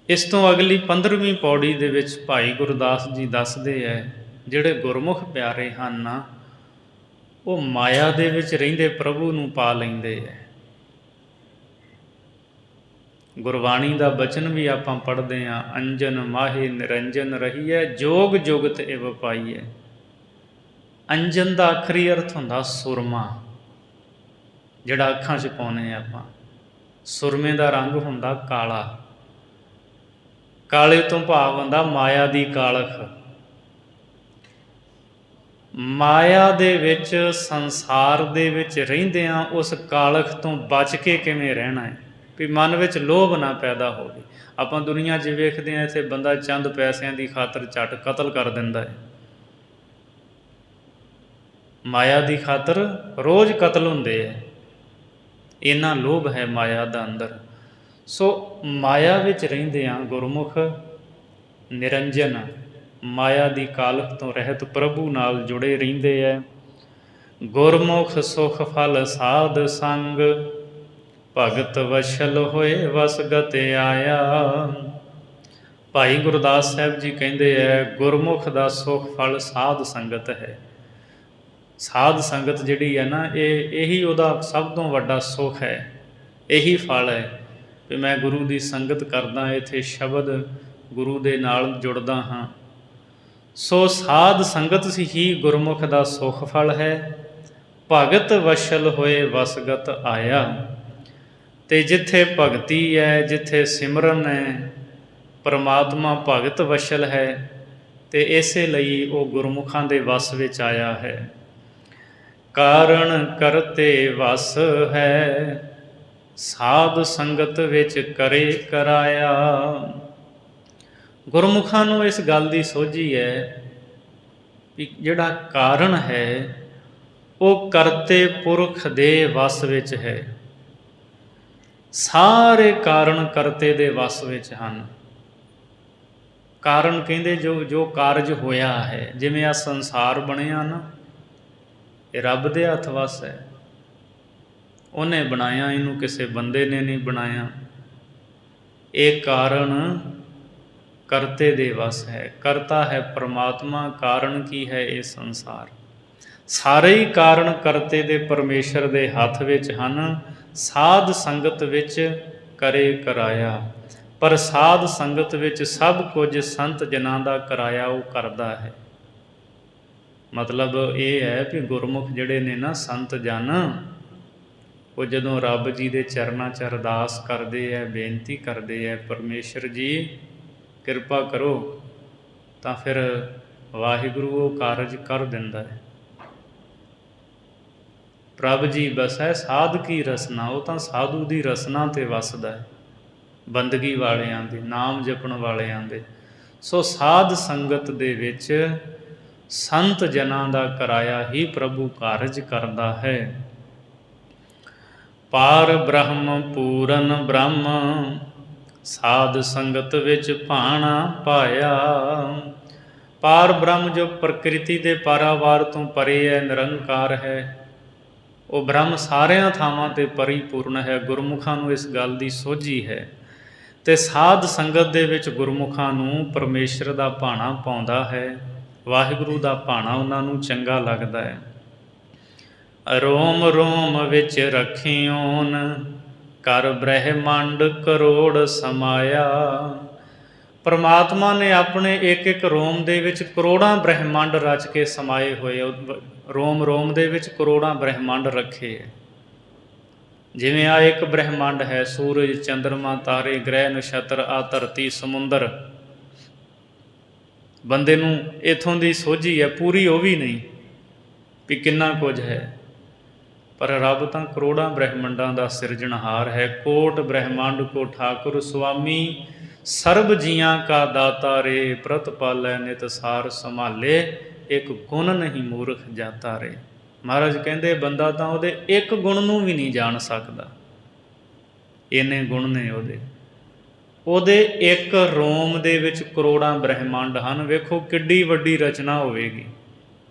ਇਸ ਤੋਂ ਅਗਲੀ 15ਵੀਂ ਪੌੜੀ ਦੇ ਵਿੱਚ ਭਾਈ ਗੁਰਦਾਸ ਜੀ ਦੱਸਦੇ ਹੈ, ਜਿਹੜੇ ਗੁਰਮੁਖ ਪਿਆਰੇ ਹਨ ਨਾ, ਉਹ ਮਾਇਆ ਦੇ ਵਿੱਚ ਰਹਿੰਦੇ ਪ੍ਰਭੂ ਨੂੰ ਪਾ ਲੈਂਦੇ ਹੈ। ਗੁਰਬਾਣੀ ਦਾ ਬਚਨ ਵੀ ਆਪਾਂ ਪੜ੍ਹਦੇ ਹਾਂ, ਅੰਜਨ ਮਾਹੇ ਨਿਰੰਜਨ ਰਹੀਐ, ਜੋਗ ਜੁਗਤ ਇਵ ਪਾਈਐ। ਅੰਜਨ ਦਾ ਆਖਰੀ ਅਰਥ ਹੁੰਦਾ ਸੁਰਮਾ, ਜਿਹੜਾ ਅੱਖਾਂ 'ਚ ਪਾਉਂਦੇ ਆਪਾਂ। ਸੁਰਮੇ ਦਾ ਰੰਗ ਹੁੰਦਾ ਕਾਲਾ, ਕਾਲੇ ਤੋਂ ਭਾਵ ਹੁੰਦਾ ਮਾਇਆ ਦੀ ਕਾਲਖ। ਮਾਇਆ ਦੇ ਵਿੱਚ, ਸੰਸਾਰ ਦੇ ਵਿੱਚ ਰਹਿੰਦਿਆਂ ਉਸ ਕਾਲਖ ਤੋਂ ਬਚ ਕੇ ਕਿਵੇਂ ਰਹਿਣਾ ਹੈ, ਵੀ ਮਨ ਵਿੱਚ ਲੋਭ ਨਾ ਪੈਦਾ ਹੋਵੇ। ਆਪਾਂ ਦੁਨੀਆ 'ਚ ਵੇਖਦੇ ਹਾਂ, ਇੱਥੇ ਬੰਦਾ ਚੰਦ ਪੈਸਿਆਂ ਦੀ ਖਾਤਰ ਝੱਟ ਕਤਲ ਕਰ ਦਿੰਦਾ ਹੈ। ਮਾਇਆ ਦੀ ਖਾਤਰ ਰੋਜ਼ ਕਤਲ ਹੁੰਦੇ ਹੈ, ਇੰਨਾ ਲੋਭ ਹੈ ਮਾਇਆ ਦਾ ਅੰਦਰ। ਸੋ ਮਾਇਆ ਵਿੱਚ ਰਹਿੰਦਿਆਂ ਗੁਰਮੁਖ ਨਿਰੰਜਨ, ਮਾਇਆ ਦੀ ਕਾਲਖ ਤੋਂ ਰਹਿਤ ਪ੍ਰਭੂ ਨਾਲ ਜੁੜੇ ਰਹਿੰਦੇ ਹੈ। ਗੁਰਮੁਖ ਸੁਖ ਫਲ ਸਾਧ ਸੰਗ, ਭਗਤ ਵਸ਼ਲ ਹੋਏ ਵਸਗਤ ਆਇਆ। ਭਾਈ ਗੁਰਦਾਸ ਸਾਹਿਬ ਜੀ ਕਹਿੰਦੇ ਹੈ, ਗੁਰਮੁਖ ਦਾ ਸੁਖ ਫਲ ਸਾਧ ਸੰਗਤ ਹੈ। ਸਾਧ ਸੰਗਤ ਜਿਹੜੀ ਹੈ ਨਾ, ਇਹੀ ਉਹਦਾ ਸਭ ਤੋਂ ਵੱਡਾ ਸੁੱਖ ਹੈ, ਇਹੀ ਫਲ ਹੈ ਵੀ ਮੈਂ ਗੁਰੂ ਦੀ ਸੰਗਤ ਕਰਦਾ, ਇੱਥੇ ਸ਼ਬਦ ਗੁਰੂ ਦੇ ਨਾਲ ਜੁੜਦਾ ਹਾਂ। ਸੋ ਸਾਧ ਸੰਗਤ ਹੀ ਗੁਰਮੁਖ ਦਾ ਸੁੱਖ ਫਲ ਹੈ। ਭਗਤ ਵਸ਼ਲ ਹੋਏ ਵਸਗਤ ਆਇਆ, ਅਤੇ ਜਿੱਥੇ ਭਗਤੀ ਹੈ, ਜਿੱਥੇ ਸਿਮਰਨ ਹੈ, ਪਰਮਾਤਮਾ ਭਗਤ ਵਸ਼ਲ ਹੈ, ਅਤੇ ਇਸੇ ਲਈ ਉਹ ਗੁਰਮੁਖਾਂ ਦੇ ਵਸ ਵਿੱਚ ਆਇਆ ਹੈ। ਕਾਰਣ ਕਰਤੇ ਵਸ ਹੈ, ਸਾਧ ਸੰਗਤ ਵਿੱਚ ਕਰੇ ਕਰਾਇਆ। ਗੁਰਮੁਖਾਂ ਨੂੰ ਇਸ ਗੱਲ ਦੀ ਸੋਝੀ ਹੈ ਵੀ ਜਿਹੜਾ ਕਾਰਨ ਹੈ ਉਹ ਕਰਤੇ ਪੁਰਖ ਦੇ ਵਸ ਵਿੱਚ ਹੈ। ਸਾਰੇ ਕਾਰਨ ਕਰਤੇ ਦੇ ਵਸ ਵਿੱਚ ਹਨ। ਕਾਰਨ ਕਹਿੰਦੇ ਜੋ ਕਾਰਜ ਹੋਇਆ ਹੈ, ਜਿਵੇਂ ਆਹ ਸੰਸਾਰ ਬਣਿਆ ਨਾ, ਇਹ ਰੱਬ ਦੇ ਹੱਥ ਵਸ ਹੈ। ਉਹਨੇ ਬਣਾਇਆ, ਇਹਨੂੰ ਕਿਸੇ ਬੰਦੇ ਨੇ ਨਹੀਂ ਬਣਾਇਆ। ਇਹ ਕਾਰਨ ਕਰਤੇ ਦੇ ਵਸ ਹੈ, ਕਰਤਾ ਹੈ ਪਰਮਾਤਮਾ, ਕਾਰਨ ਕੀ ਹੈ ਇਹ ਸੰਸਾਰ। ਸਾਰੇ ਹੀ ਕਾਰਨ ਕਰਤੇ ਦੇ ਪਰਮੇਸ਼ਰ ਦੇ ਹੱਥ ਵਿੱਚ ਹਨ। ਸਾਧ ਸੰਗਤ ਵਿੱਚ ਕਰੇ ਕਰਾਇਆ, ਪਰ ਸਾਧ ਸੰਗਤ ਵਿੱਚ ਸਭ ਕੁਝ ਸੰਤ ਜਨਾਂ ਦਾ ਕਰਾਇਆ ਉਹ ਕਰਦਾ ਹੈ। ਮਤਲਬ ਇਹ ਹੈ ਵੀ ਗੁਰਮੁਖ ਜਿਹੜੇ ਨੇ ਨਾ, ਸੰਤ ਜਨ, ਉਹ ਜਦੋਂ ਰੱਬ ਜੀ ਦੇ ਚਰਨਾਂ 'ਚ ਅਰਦਾਸ ਕਰਦੇ ਹੈ, ਬੇਨਤੀ ਕਰਦੇ ਹੈ, ਪਰਮੇਸ਼ਰ ਜੀ ਕਿਰਪਾ ਕਰੋ, ਤਾਂ ਫਿਰ ਵਾਹਿਗੁਰੂ ਉਹ ਕਾਰਜ ਕਰ ਦਿੰਦਾ ਹੈ। ਪ੍ਰਭ ਜੀ ਬਸੈ ਸਾਧ ਕੀ ਰਸਨਾ। ਉਹ ਤਾਂ ਸਾਧੂ ਦੀ ਰਸਨਾ 'ਤੇ ਵਸਦਾ ਹੈ, ਬੰਦਗੀ ਵਾਲਿਆਂ ਦੀ, ਨਾਮ ਜਪਣ ਵਾਲਿਆਂ ਦੇ। ਸੋ ਸਾਧ ਸੰਗਤ ਦੇ ਵਿੱਚ ਸੰਤ ਜਨਾਂ ਦਾ ਕਰਾਇਆ ਹੀ ਪ੍ਰਭੂ ਕਾਰਜ ਕਰਦਾ ਹੈ। ਪਾਰ ਬ੍ਰਹਮ ਪੂਰਨ ਬ੍ਰਹਮ, ਸਾਧ ਸੰਗਤ ਵਿੱਚ ਭਾਣਾ ਪਾਇਆ। ਪਾਰ ਬ੍ਰਹਮ ਜੋ ਪ੍ਰਕਿਰਤੀ ਦੇ ਪਾਰਾਵਾਰ ਤੋਂ ਪਰੇ ਹੈ, ਨਿਰੰਕਾਰ ਹੈ, ਉਹ ਬ੍ਰਹਮ ਸਾਰਿਆਂ ਥਾਵਾਂ 'ਤੇ ਪਰਿਪੂਰਨ ਹੈ। ਗੁਰਮੁਖਾਂ ਨੂੰ ਇਸ ਗੱਲ ਦੀ ਸੋਝੀ ਹੈ, ਅਤੇ ਸਾਧ ਸੰਗਤ ਦੇ ਵਿੱਚ ਗੁਰਮੁਖਾਂ ਨੂੰ ਪਰਮੇਸ਼ਰ ਦਾ ਭਾਣਾ ਪਾਉਂਦਾ ਹੈ, ਵਾਹਿਗੁਰੂ ਦਾ ਭਾਣਾ ਉਹਨਾਂ ਨੂੰ ਚੰਗਾ ਲੱਗਦਾ ਹੈ। ਰੋਮ ਰੋਮ ਵਿੱਚ ਰੱਖਿਓਨ, ਕਰ ਬ੍ਰਹਿਮੰਡ ਕਰੋੜ ਸਮਾਇਆ। ਪਰਮਾਤਮਾ ਨੇ ਆਪਣੇ ਇੱਕ ਇੱਕ ਰੋਮ ਦੇ ਵਿੱਚ ਕਰੋੜਾਂ ਬ੍ਰਹਿਮੰਡ ਰਚ ਕੇ ਸਮਾਏ ਹੋਏ। ਰੋਮ ਰੋਮ ਦੇ ਵਿੱਚ ਕਰੋੜਾਂ ਬ੍ਰਹਿਮੰਡ ਰੱਖੇ ਹੈ। ਜਿਵੇਂ ਆ ਇੱਕ ਬ੍ਰਹਿਮੰਡ ਹੈ, ਸੂਰਜ, ਚੰਦਰਮਾ, ਤਾਰੇ, ਗ੍ਰਹਿ, ਨਛੱਤਰ, ਆ ਧਰਤੀ, ਸਮੁੰਦਰ। ਬੰਦੇ ਨੂੰ ਇੱਥੋਂ ਦੀ ਸੋਝੀ ਹੈ, ਪੂਰੀ ਉਹ ਵੀ ਨਹੀਂ ਵੀ ਕਿੰਨਾ ਕੁਝ ਹੈ, ਪਰ ਰੱਬ ਤਾਂ ਕਰੋੜਾਂ ਬ੍ਰਹਿਮੰਡਾਂ ਦਾ ਸਿਰਜਣਹਾਰ ਹੈ। ਕੋਟ ਬ੍ਰਹਿਮੰਡ ਕੋ ਠਾਕੁਰ ਸੁਆਮੀ, ਸਰਬ ਜੀਆਂ ਕਾ ਦਾਤਾ ਰੇ। ਪ੍ਰਤਪਾਲੈ ਨਿਤ ਸਾਰ ਸੰਭਾਲੇ, ਇੱਕ ਗੁਣ ਨਹੀਂ ਮੂਰਖ ਜਾਤਾ ਰੇ। ਮਹਾਰਾਜ ਕਹਿੰਦੇ ਬੰਦਾ ਤਾਂ ਉਹਦੇ ਇੱਕ ਗੁਣ ਨੂੰ ਵੀ ਨਹੀਂ ਜਾਣ ਸਕਦਾ, ਇੰਨੇ ਗੁਣ ਨੇ ਉਹਦੇ ਇੱਕ ਰੋਮ ਦੇ ਵਿੱਚ ਕਰੋੜਾਂ ਬ੍ਰਹਿਮੰਡ ਹਨ। ਵੇਖੋ ਕਿੱਡੀ ਵੱਡੀ ਰਚਨਾ ਹੋਵੇਗੀ।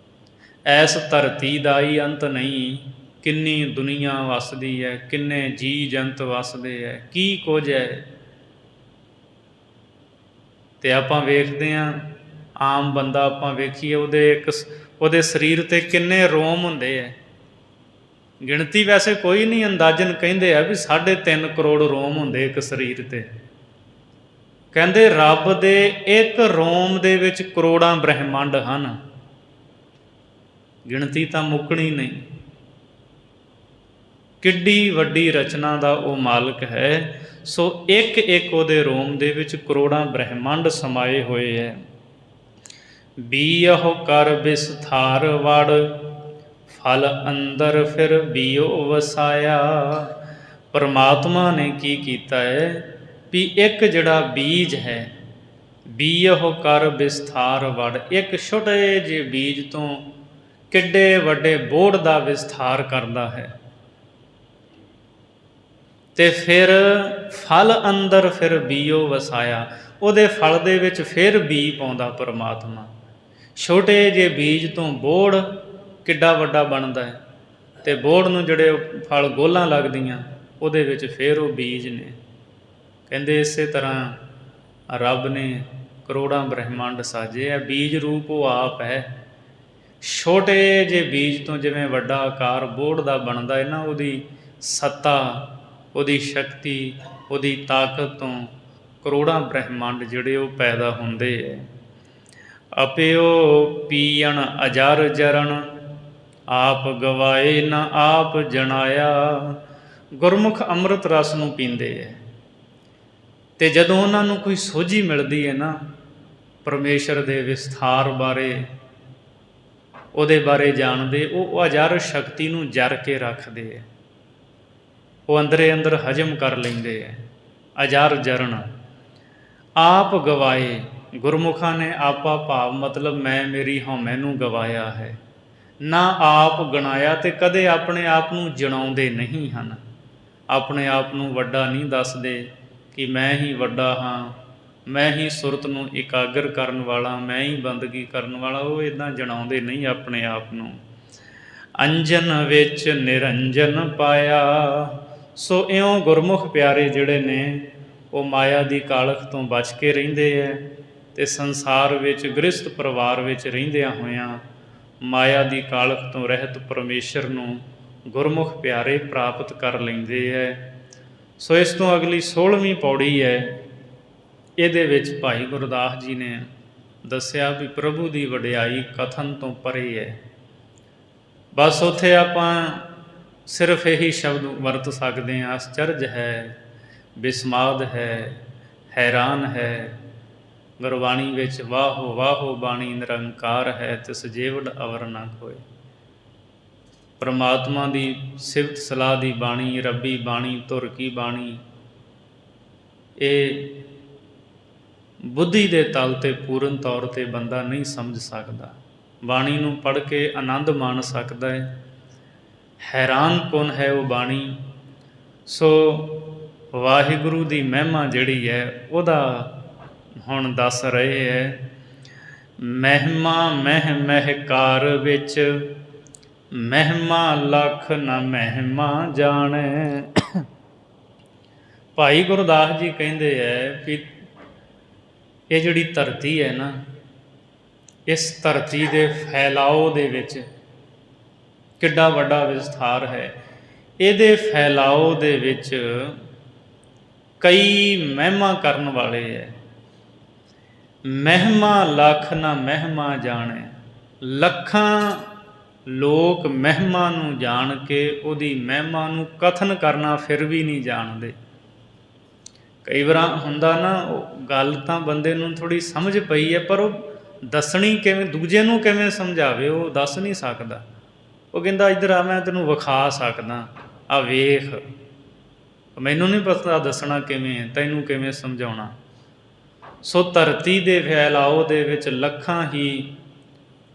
ਐਸ ਧਰਤੀ ਦਾ ਹੀ ਅੰਤ ਨਹੀਂ, ਕਿੰਨੀ ਦੁਨੀਆ ਵਸਦੀ ਹੈ, ਕਿੰਨੇ ਜੀਅ ਜੰਤ ਵਸਦੇ ਹੈ, ਕੀ ਕੁਝ ਹੈ। ਅਤੇ ਆਪਾਂ ਵੇਖਦੇ ਹਾਂ, ਆਮ ਬੰਦਾ ਆਪਾਂ ਵੇਖੀਏ, ਉਹਦੇ ਸਰੀਰ 'ਤੇ ਕਿੰਨੇ ਰੋਮ ਹੁੰਦੇ ਹੈ। ਗਿਣਤੀ ਵੈਸੇ ਕੋਈ ਨਹੀਂ, ਅੰਦਾਜ਼ਨ ਕਹਿੰਦੇ ਆ ਵੀ 3.5 ਕਰੋੜ ਰੋਮ ਹੁੰਦੇ ਇੱਕ ਸਰੀਰ 'ਤੇ। ਕਹਿੰਦੇ ਰੱਬ ਦੇ ਇੱਕ ਰੋਮ ਦੇ ਵਿੱਚ ਕਰੋੜਾਂ ਬ੍ਰਹਿਮੰਡ ਹਨ। ਗਿਣਤੀ ਤਾਂ ਮੁੱਕਣੀ ਨਹੀਂ। ਕਿੱਡੀ ਵੱਡੀ ਰਚਨਾ ਦਾ ਉਹ ਮਾਲਕ ਹੈ। ਸੋ ਇੱਕ ਇੱਕ ਉਹਦੇ ਰੋਮ ਦੇ ਵਿੱਚ ਕਰੋੜਾਂ ਬ੍ਰਹਿਮੰਡ ਸਮਾਏ ਹੋਏ ਹੈ। ਬੀਅਹੁ ਕਰ ਵਿਸਥਾਰ ਵੜ, ਫਲ ਅੰਦਰ ਫਿਰ ਬੀਓ ਵਸਾਇਆ। ਪਰਮਾਤਮਾ ਨੇ ਕੀ ਕੀਤਾ ਹੈ ਵੀ ਇੱਕ ਜਿਹੜਾ ਬੀਜ ਹੈ, ਬੀਅਹੁ ਕਰ ਵਿਸਥਾਰ ਵੜ, ਇੱਕ ਛੋਟੇ ਜਿਹੇ ਬੀਜ ਤੋਂ ਕਿੱਡੇ ਵੱਡੇ ਬੋਹੜ ਦਾ ਵਿਸਥਾਰ ਕਰਦਾ ਹੈ। ਅਤੇ ਫਿਰ ਫਲ ਅੰਦਰ ਫਿਰ ਬੀਓ ਵਸਾਇਆ, ਉਹਦੇ ਫਲ ਦੇ ਵਿੱਚ ਫਿਰ ਬੀ ਪਾਉਂਦਾ ਪਰਮਾਤਮਾ। ਛੋਟੇ ਜਿਹੇ ਬੀਜ ਤੋਂ ਬੋਹੜ ਕਿੱਡਾ ਵੱਡਾ ਬਣਦਾ ਹੈ, ਅਤੇ ਬੋਹੜ ਨੂੰ ਜਿਹੜੇ ਫਲ ਗੋਲਾਂ ਲੱਗਦੀਆਂ, ਉਹਦੇ ਵਿੱਚ ਫਿਰ ਉਹ ਬੀਜ ਨੇ। ਕਹਿੰਦੇ ਇਸੇ ਤਰ੍ਹਾਂ ਰੱਬ ਨੇ ਕਰੋੜਾਂ ਬ੍ਰਹਿਮੰਡ ਸਾਜੇ ਆ, ਬੀਜ ਰੂਪ ਉਹ ਆਪ ਹੈ। ਛੋਟੇ ਜਿਹੇ ਬੀਜ ਤੋਂ ਜਿਵੇਂ ਵੱਡਾ ਆਕਾਰ ਬੋਹੜ ਦਾ ਬਣਦਾ ਹੈ ਨਾ, ਉਹਦੀ ਸੱਤਾ, ਉਹਦੀ ਸ਼ਕਤੀ, ਉਹਦੀ ਤਾਕਤ ਤੋਂ ਕਰੋੜਾਂ ਬ੍ਰਹਿਮੰਡ ਜਿਹੜੇ ਉਹ ਪੈਦਾ ਹੁੰਦੇ ਹੈ। ਅਪਿਓ ਪੀਣ ਅਜਰ ਜਰਨ, ਆਪ ਗਵਾਏ ਨਾ ਆਪ ਜਣਾਇਆ। ਗੁਰਮੁਖ ਅੰਮ੍ਰਿਤ ਰਸ ਨੂੰ ਪੀਂਦੇ ਹੈ, ਅਤੇ ਜਦੋਂ ਉਹਨਾਂ ਨੂੰ ਕੋਈ ਸੋਝੀ ਮਿਲਦੀ ਹੈ ਨਾ ਪਰਮੇਸ਼ਰ ਦੇ ਵਿਸਥਾਰ ਬਾਰੇ, ਉਹਦੇ ਬਾਰੇ ਜਾਣਦੇ, ਉਹ ਅਜਰ ਸ਼ਕਤੀ ਨੂੰ ਜਰ ਕੇ ਰੱਖਦੇ ਹੈ, ਉਹ ਅੰਦਰੇ ਅੰਦਰ ਹਜਮ ਕਰ ਲੈਂਦੇ ਹੈ। ਅਜਰ ਜਰਨ, ਆਪ ਗਵਾਏ। ਗੁਰਮੁਖਾਂ ਨੇ ਆਪਾ ਭਾਵ ਮਤਲਬ ਮੈਂ ਮੇਰੀ ਹਉਮੈ ਨੂੰ ਗਵਾਇਆ ਹੈ, ਨਾ ਆਪ ਗਣਾਇਆ, ਅਤੇ ਕਦੇ ਆਪਣੇ ਆਪ ਨੂੰ ਜਣਾਉਂਦੇ ਨਹੀਂ ਹਨ। ਆਪਣੇ ਆਪ ਨੂੰ ਵੱਡਾ ਨਹੀਂ ਦੱਸਦੇ ਕਿ ਮੈਂ ਹੀ ਵੱਡਾ ਹਾਂ, ਮੈਂ ਹੀ ਸੁਰਤ ਨੂੰ ਇਕਾਗਰ ਕਰਨ ਵਾਲਾ, ਮੈਂ ਹੀ ਬੰਦਗੀ ਕਰਨ ਵਾਲਾ। ਉਹ ਇੱਦਾਂ ਜਣਾਉਂਦੇ ਨਹੀਂ ਆਪਣੇ ਆਪ ਨੂੰ। ਅੰਜਨ ਵਿੱਚ ਨਿਰੰਜਨ ਪਾਇਆ। ਸੋ ਇਉਂ ਗੁਰਮੁਖ ਪਿਆਰੇ ਜਿਹੜੇ ਨੇ ਉਹ ਮਾਇਆ ਦੀ ਕਾਲਖ ਤੋਂ ਬਚ ਕੇ ਰਹਿੰਦੇ ਹੈ, ਅਤੇ ਸੰਸਾਰ ਵਿੱਚ ਗ੍ਰਸਥ ਪਰਿਵਾਰ ਵਿੱਚ ਰਹਿੰਦਿਆਂ ਹੋਇਆਂ ਮਾਇਆ ਦੀ ਕਾਲਖ ਤੋਂ ਰਹਿਤ ਪਰਮੇਸ਼ਰ ਨੂੰ ਗੁਰਮੁਖ ਪਿਆਰੇ ਪ੍ਰਾਪਤ ਕਰ ਲੈਂਦੇ ਹੈ। ਸੋ ਇਸ ਤੋਂ ਅਗਲੀ 16ਵੀਂ ਪੌੜੀ ਹੈ, ਇਹਦੇ ਵਿੱਚ ਭਾਈ ਗੁਰਦਾਸ ਜੀ ਨੇ ਦੱਸਿਆ ਵੀ ਪ੍ਰਭੂ ਦੀ ਵਡਿਆਈ ਕਥਨ ਤੋਂ ਪਰੇ ਹੈ। ਬਸ ਉੱਥੇ ਆਪਾਂ ਸਿਰਫ ਇਹੀ ਸ਼ਬਦ ਵਰਤ ਸਕਦੇ ਹਾਂ, ਅਸਚਰਜ ਹੈ, ਬਿਸਮਾਦ ਹੈ, ਹੈਰਾਨ ਹੈ। ਗੁਰਬਾਣੀ ਵਿੱਚ ਵਾਹੋ ਵਾਹੋ ਬਾਣੀ ਨਿਰੰਕਾਰ ਹੈ, ਤਿਸ ਜੀਵੜ ਅਵਰ ਨਾ ਕੋਇ। ਪਰਮਾਤਮਾ ਦੀ ਸਿਫਤ ਸਲਾਹ ਦੀ ਬਾਣੀ, ਰੱਬੀ ਬਾਣੀ, ਧੁਰ ਕੀ ਬਾਣੀ, ਇਹ ਬੁੱਧੀ ਦੇ ਤਲ 'ਤੇ ਪੂਰਨ ਤੌਰ 'ਤੇ ਬੰਦਾ ਨਹੀਂ ਸਮਝ ਸਕਦਾ। ਬਾਣੀ ਨੂੰ ਪੜ੍ਹ ਕੇ ਆਨੰਦ ਮਾਣ ਸਕਦਾ ਹੈ। ਹੈਰਾਨ ਕੁਨ ਹੈ ਉਹ ਬਾਣੀ। ਸੋ ਵਾਹਿਗੁਰੂ ਦੀ ਮਹਿਮਾ ਜਿਹੜੀ ਹੈ ਉਹਦਾ ਹੁਣ ਦੱਸ ਰਹੇ ਹੈ। ਮਹਿਮਾ ਮਹਿ ਮਹਿਕਾਰ ਵਿੱਚ, ਮਹਿਮਾ ਲੱਖ ਨ ਮਹਿਮਾ ਜਾਣੈ। ਭਾਈ ਗੁਰਦਾਸ ਜੀ ਕਹਿੰਦੇ ਹੈ ਕਿ ਇਹ ਜਿਹੜੀ ਧਰਤੀ ਹੈ ਨਾ, ਇਸ ਧਰਤੀ ਦੇ ਫੈਲਾਓ ਦੇ ਵਿੱਚ ਕਿੱਡਾ ਵੱਡਾ ਵਿਸਥਾਰ ਹੈ। ਇਹਦੇ ਫੈਲਾਓ ਦੇ ਵਿੱਚ ਕਈ ਮਹਿਮਾ ਕਰਨ ਵਾਲੇ ਹੈ। ਮਹਿਮਾ ਲੱਖ ਨਾ ਮਹਿਮਾ ਜਾਣੈ। ਲੱਖਾਂ ਲੋਕ ਮਹਿਮਾ ਨੂੰ ਜਾਣ ਕੇ ਉਹਦੀ ਮਹਿਮਾ ਨੂੰ ਕਥਨ ਕਰਨਾ ਫਿਰ ਵੀ ਨਹੀਂ ਜਾਣਦੇ। ਕਈ ਵਾਰ ਹੁੰਦਾ ਨਾ, ਉਹ ਗੱਲ ਤਾਂ ਬੰਦੇ ਨੂੰ ਥੋੜ੍ਹੀ ਸਮਝ ਪਈ ਹੈ, ਪਰ ਉਹ ਦੱਸਣੀ ਕਿਵੇਂ, ਦੂਜੇ ਨੂੰ ਕਿਵੇਂ ਸਮਝਾਵੇ, ਉਹ ਦੱਸ ਨਹੀਂ ਸਕਦਾ। ਉਹ ਕਹਿੰਦਾ ਇੱਧਰ ਆ, ਮੈਂ ਤੈਨੂੰ ਵਿਖਾ ਸਕਦਾ, ਆ ਵੇਖ। ਮੈਨੂੰ ਨਹੀਂ ਪਤਾ ਦੱਸਣਾ ਕਿਵੇਂ, ਤੈਨੂੰ ਕਿਵੇਂ ਸਮਝਾਉਣਾ। ਸੋ ਧਰਤੀ ਦੇ ਫੈਲਾਓ ਦੇ ਵਿੱਚ ਲੱਖਾਂ ਹੀ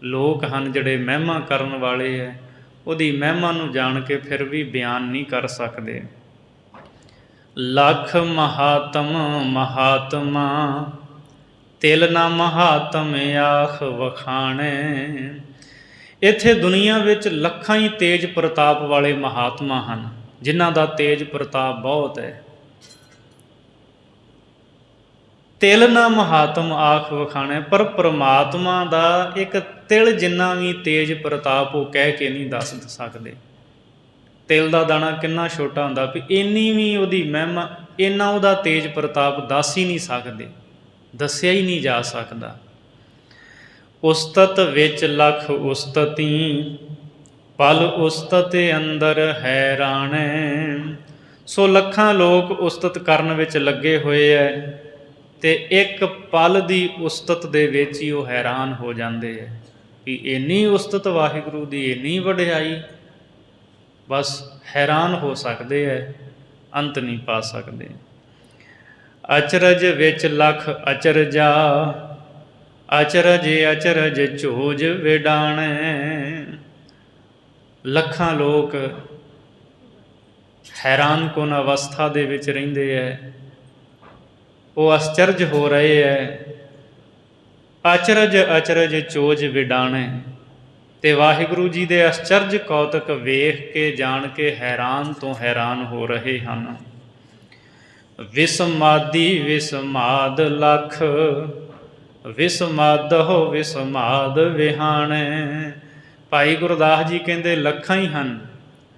ਲੋਕ ਹਨ ਜਿਹੜੇ ਮਹਿਮਾ ਕਰਨ ਵਾਲੇ ਹੈ। ਉਹਦੀ ਮਹਿਮਾ ਨੂੰ ਜਾਣ ਕੇ ਫਿਰ ਵੀ ਬਿਆਨ ਨਹੀਂ ਕਰ ਸਕਦੇ। ਲੱਖ ਮਹਾਤਮ ਮਹਾਤਮਾ, ਤਿਲ ਨਾ ਮਹਾਤਮ ਆਖ ਵਖਾਣੇ। ਇੱਥੇ ਦੁਨੀਆ ਵਿੱਚ ਲੱਖਾਂ ਹੀ ਤੇਜ ਪ੍ਰਤਾਪ ਵਾਲੇ ਮਹਾਤਮਾ ਹਨ, ਜਿਨ੍ਹਾਂ ਦਾ ਤੇਜ ਪ੍ਰਤਾਪ ਬਹੁਤ ਹੈ। ਤਿਲ ਨਾ ਮਹਾਤਮ ਆਖ ਵਖਾਣੇ, ਪਰ ਪ੍ਰਮਾਤਮਾ ਦਾ ਇੱਕ ਤਿਲ ਜਿੰਨਾ ਵੀ ਤੇਜ ਪ੍ਰਤਾਪ ਉਹ ਕਹਿ ਕੇ ਨਹੀਂ ਦੱਸ ਸਕਦੇ। ਤਿਲ ਦਾ ਦਾਣਾ ਕਿੰਨਾ ਛੋਟਾ ਹੁੰਦਾ, ਵੀ ਇੰਨੀ ਵੀ ਉਹਦੀ ਮਹਿਮਾ, ਇੰਨਾ ਉਹਦਾ ਤੇਜ ਪ੍ਰਤਾਪ ਦੱਸ ਹੀ ਨਹੀਂ ਸਕਦੇ, ਦੱਸਿਆ ਹੀ ਨਹੀਂ ਜਾ ਸਕਦਾ। ਉਸਤਤ ਵਿੱਚ ਲਖ ਉਸਤਤੀ, ਪਲ ਉਸਤਤ ਅੰਦਰ ਹੈਰਾਣੇ। ਸੋ ਲੱਖਾਂ ਲੋਕ ਉਸਤਤ ਕਰਨ ਵਿੱਚ ਲੱਗੇ ਹੋਏ ਹੈ, ਅਤੇ ਇੱਕ ਪਲ ਦੀ ਉਸਤਤ ਦੇ ਵਿੱਚ ਹੀ ਉਹ ਹੈਰਾਨ ਹੋ ਜਾਂਦੇ ਹੈ ਵੀ ਇੰਨੀ ਉਸਤਤ ਵਾਹਿਗੁਰੂ ਦੀ, ਇੰਨੀ ਵਡਿਆਈ। ਬਸ ਹੈਰਾਨ ਹੋ ਸਕਦੇ ਹੈ, ਅੰਤ ਨਹੀਂ ਪਾ ਸਕਦੇ। ਅਚਰਜ ਵਿੱਚ ਲਖ ਅਚਰਜਾ, ਅਚਰਜ ਅਚਰਜ ਝੋਜ ਵਿਡਾਣੈ। ਲੱਖਾਂ ਲੋਕ ਹੈਰਾਨ ਕੁਨ ਅਵਸਥਾ ਦੇ ਵਿੱਚ ਰਹਿੰਦੇ ਹੈ, ਉਹ ਅਚਰਜ ਹੋ ਰਹੇ ਹੈ। ਅਚਰਜ ਅਚਰਜ ਚੋਜ ਵਿਡਾਣੈ, ਅਤੇ ਵਾਹਿਗੁਰੂ ਜੀ ਦੇ ਅਚਰਜ ਕੌਤਕ ਵੇਖ ਕੇ ਜਾਣ ਕੇ ਹੈਰਾਨ ਤੋਂ ਹੈਰਾਨ ਹੋ ਰਹੇ ਹਨ। ਵਿਸਮਾਦੀ ਵਿਸਮਾਦ ਲਖ, ਵਿਸਮਾਦਹੁ ਵਿਸਮਾਦ ਵਿਹਾਣੈ। ਭਾਈ ਗੁਰਦਾਸ ਜੀ ਕਹਿੰਦੇ ਲੱਖਾਂ ਹੀ ਹਨ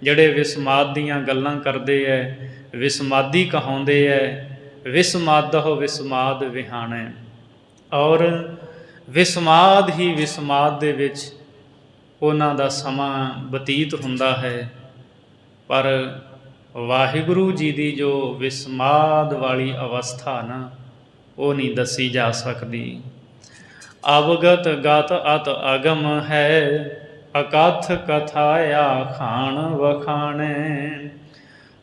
ਜਿਹੜੇ ਵਿਸਮਾਦ ਦੀਆਂ ਗੱਲਾਂ ਕਰਦੇ ਹੈ, ਵਿਸਮਾਦੀ ਕਹਾਉਂਦੇ ਹੈ। ਵਿਸਮਾਦਹੁ ਵਿਸਮਾਦ ਵਿਹਾਣੈ, ਔਰ ਵਿਸਮਾਦ ਹੀ ਵਿਸਮਾਦ ਦੇ ਵਿੱਚ ਉਹਨਾਂ ਦਾ ਸਮਾਂ ਬਤੀਤ ਹੁੰਦਾ ਹੈ। ਪਰ ਵਾਹਿਗੁਰੂ ਜੀ ਦੀ ਜੋ ਵਿਸਮਾਦ ਵਾਲੀ ਅਵਸਥਾ ਨਾ, ਉਹ ਨਹੀਂ ਦੱਸੀ ਜਾ ਸਕਦੀ। ਅਵਗਤ ਗਤ ਅਤ ਅਗਮ ਹੈ, ਅਕਥ ਕਥਾ ਆਖਾਣ ਵਖਾਣੈ।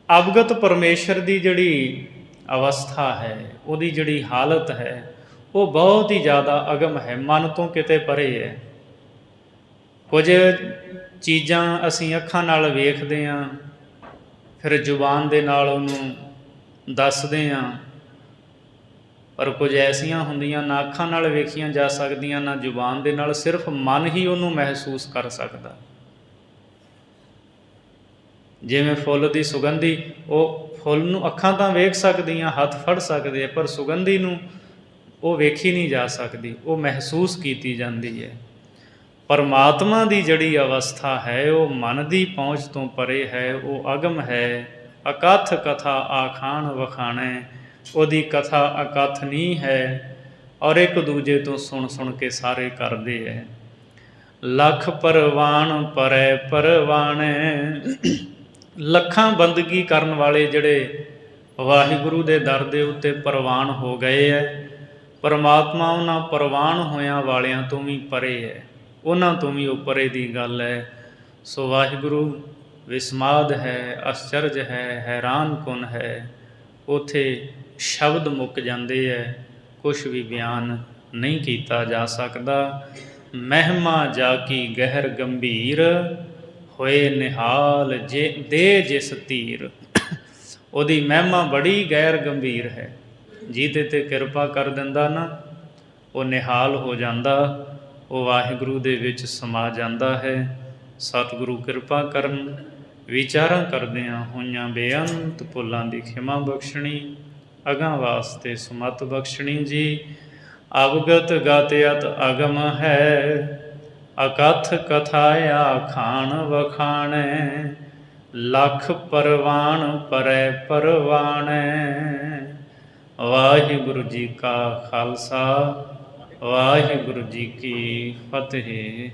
ਅਵਗਤ ਪਰਮੇਸ਼ਰ ਦੀ ਜਿਹੜੀ ਅਵਸਥਾ ਹੈ, ਉਹਦੀ ਜਿਹੜੀ ਹਾਲਤ ਹੈ, ਉਹ ਬਹੁਤ ਹੀ ਜ਼ਿਆਦਾ ਅਗਮ ਹੈ, ਮਨ ਤੋਂ ਕਿਤੇ ਪਰੇ ਹੈ। ਕੁਝ ਚੀਜ਼ਾਂ ਅਸੀਂ ਅੱਖਾਂ ਨਾਲ ਵੇਖਦੇ ਹਾਂ, ਫਿਰ ਜ਼ੁਬਾਨ ਦੇ ਨਾਲ ਉਹਨੂੰ ਦੱਸਦੇ ਹਾਂ, ਪਰ ਕੁਝ ਐਸੀਆਂ ਹੁੰਦੀਆਂ ਨਾ ਅੱਖਾਂ ਨਾਲ ਵੇਖੀਆਂ ਜਾ ਸਕਦੀਆਂ, ਨਾ ਜ਼ੁਬਾਨ ਦੇ ਨਾਲ, ਸਿਰਫ ਮਨ ਹੀ ਉਹਨੂੰ ਮਹਿਸੂਸ ਕਰ ਸਕਦਾ। ਜਿਵੇਂ ਫੁੱਲ ਦੀ ਸੁਗੰਧੀ, ਉਹ ਫੁੱਲ ਨੂੰ ਅੱਖਾਂ ਤਾਂ ਵੇਖ ਸਕਦੀਆਂ, ਹੱਥ ਫੜ ਸਕਦੇ ਆ, ਪਰ ਸੁਗੰਧੀ ਨੂੰ ਉਹ ਵੇਖੀ ਨਹੀਂ ਜਾ ਸਕਦੀ, ਉਹ ਮਹਿਸੂਸ ਕੀਤੀ ਜਾਂਦੀ ਹੈ। ਪਰਮਾਤਮਾ ਦੀ ਜਿਹੜੀ ਅਵਸਥਾ ਹੈ, ਉਹ ਮਨ ਦੀ ਪਹੁੰਚ ਤੋਂ ਪਰੇ ਹੈ, ਉਹ ਅਗਮ ਹੈ। ਅਕਥ ਕਥਾ ਆਖਾਣ ਵਖਾਣੈ, ਉਹਦੀ ਕਥਾ ਅਕਥ ਨਹੀਂ ਹੈ, ਔਰ ਇੱਕ ਦੂਜੇ ਤੋਂ ਸੁਣ ਸੁਣ ਕੇ ਸਾਰੇ ਕਰਦੇ ਹੈ। ਲੱਖ ਪਰਵਾਨ ਪਰੈ ਪਰਵਾਣੈ, ਲੱਖਾਂ ਬੰਦਗੀ ਕਰਨ ਵਾਲੇ ਜਿਹੜੇ ਵਾਹਿਗੁਰੂ ਦੇ ਦਰ ਦੇ ਉੱਤੇ ਪ੍ਰਵਾਨ ਹੋ ਗਏ ਹੈ। ਪਰਮਾਤਮਾ ਉਹਨਾਂ ਪ੍ਰਵਾਨ ਹੋਇਆਂ ਵਾਲਿਆਂ ਤੋਂ ਵੀ ਪਰੇ ਹੈ, ਉਹਨਾਂ ਤੋਂ ਵੀ ਉਹ ਪਰੇ ਦੀ ਗੱਲ ਹੈ। ਸੋ ਵਾਹਿਗੁਰੂ ਵਿਸਮਾਦ ਹੈ, ਅਸਚਰਜ ਹੈ, ਹੈਰਾਨ ਕੁਨ ਹੈ। ਉੱਥੇ ਸ਼ਬਦ ਮੁੱਕ ਜਾਂਦੇ ਹੈ, ਕੁਛ ਵੀ ਬਿਆਨ ਨਹੀਂ ਕੀਤਾ ਜਾ ਸਕਦਾ। ਮਹਿਮਾ ਜਾ ਕੀ ਗਹਿਰ ਗੰਭੀਰ, ਹੋਏ ਨਿਹਾਲ ਜੇ ਦੇ ਜਿਸ ਧੀਰ। ਉਹਦੀ ਮਹਿਮਾ ਬੜੀ ਗੈਰ ਗੰਭੀਰ ਹੈ। ਜਿਹਦੇ 'ਤੇ ਕਿਰਪਾ ਕਰ ਦਿੰਦਾ ਨਾ, ਉਹ ਨਿਹਾਲ ਹੋ ਜਾਂਦਾ, ਉਹ ਵਾਹਿਗੁਰੂ ਦੇ ਵਿੱਚ ਸਮਾ ਜਾਂਦਾ ਹੈ। ਸਤਿਗੁਰੂ ਕਿਰਪਾ ਕਰਨ। ਵਿਚਾਰਾਂ ਕਰਦਿਆਂ ਹੋਈਆਂ ਬੇਅੰਤ ਭੁੱਲਾਂ ਦੀ ਖਿਮਾ ਬਖਸ਼ਣੀ, ਅਗਾਂਹ ਵਾਸਤੇ ਸੁਮਤ ਬਖਸ਼ਣੀ ਜੀ। ਅਵਗਤ ਗਤਿਅਤ ਅਗਮ ਹੈ, ਅਕਥ ਕਥਾ ਆਖਾਣ ਵਖਾਣੈ। ਲੱਖ ਪਰਵਾਣ ਪਰੈ ਪਰਵਾਣੈ। ਵਾਹਿਗੁਰੂ ਜੀ ਕਾ ਖਾਲਸਾ, ਵਾਹਿਗੁਰੂ ਜੀ ਕੀ ਫਤਿਹ।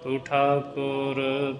ਤੂੰ ਠਾਕੁਰ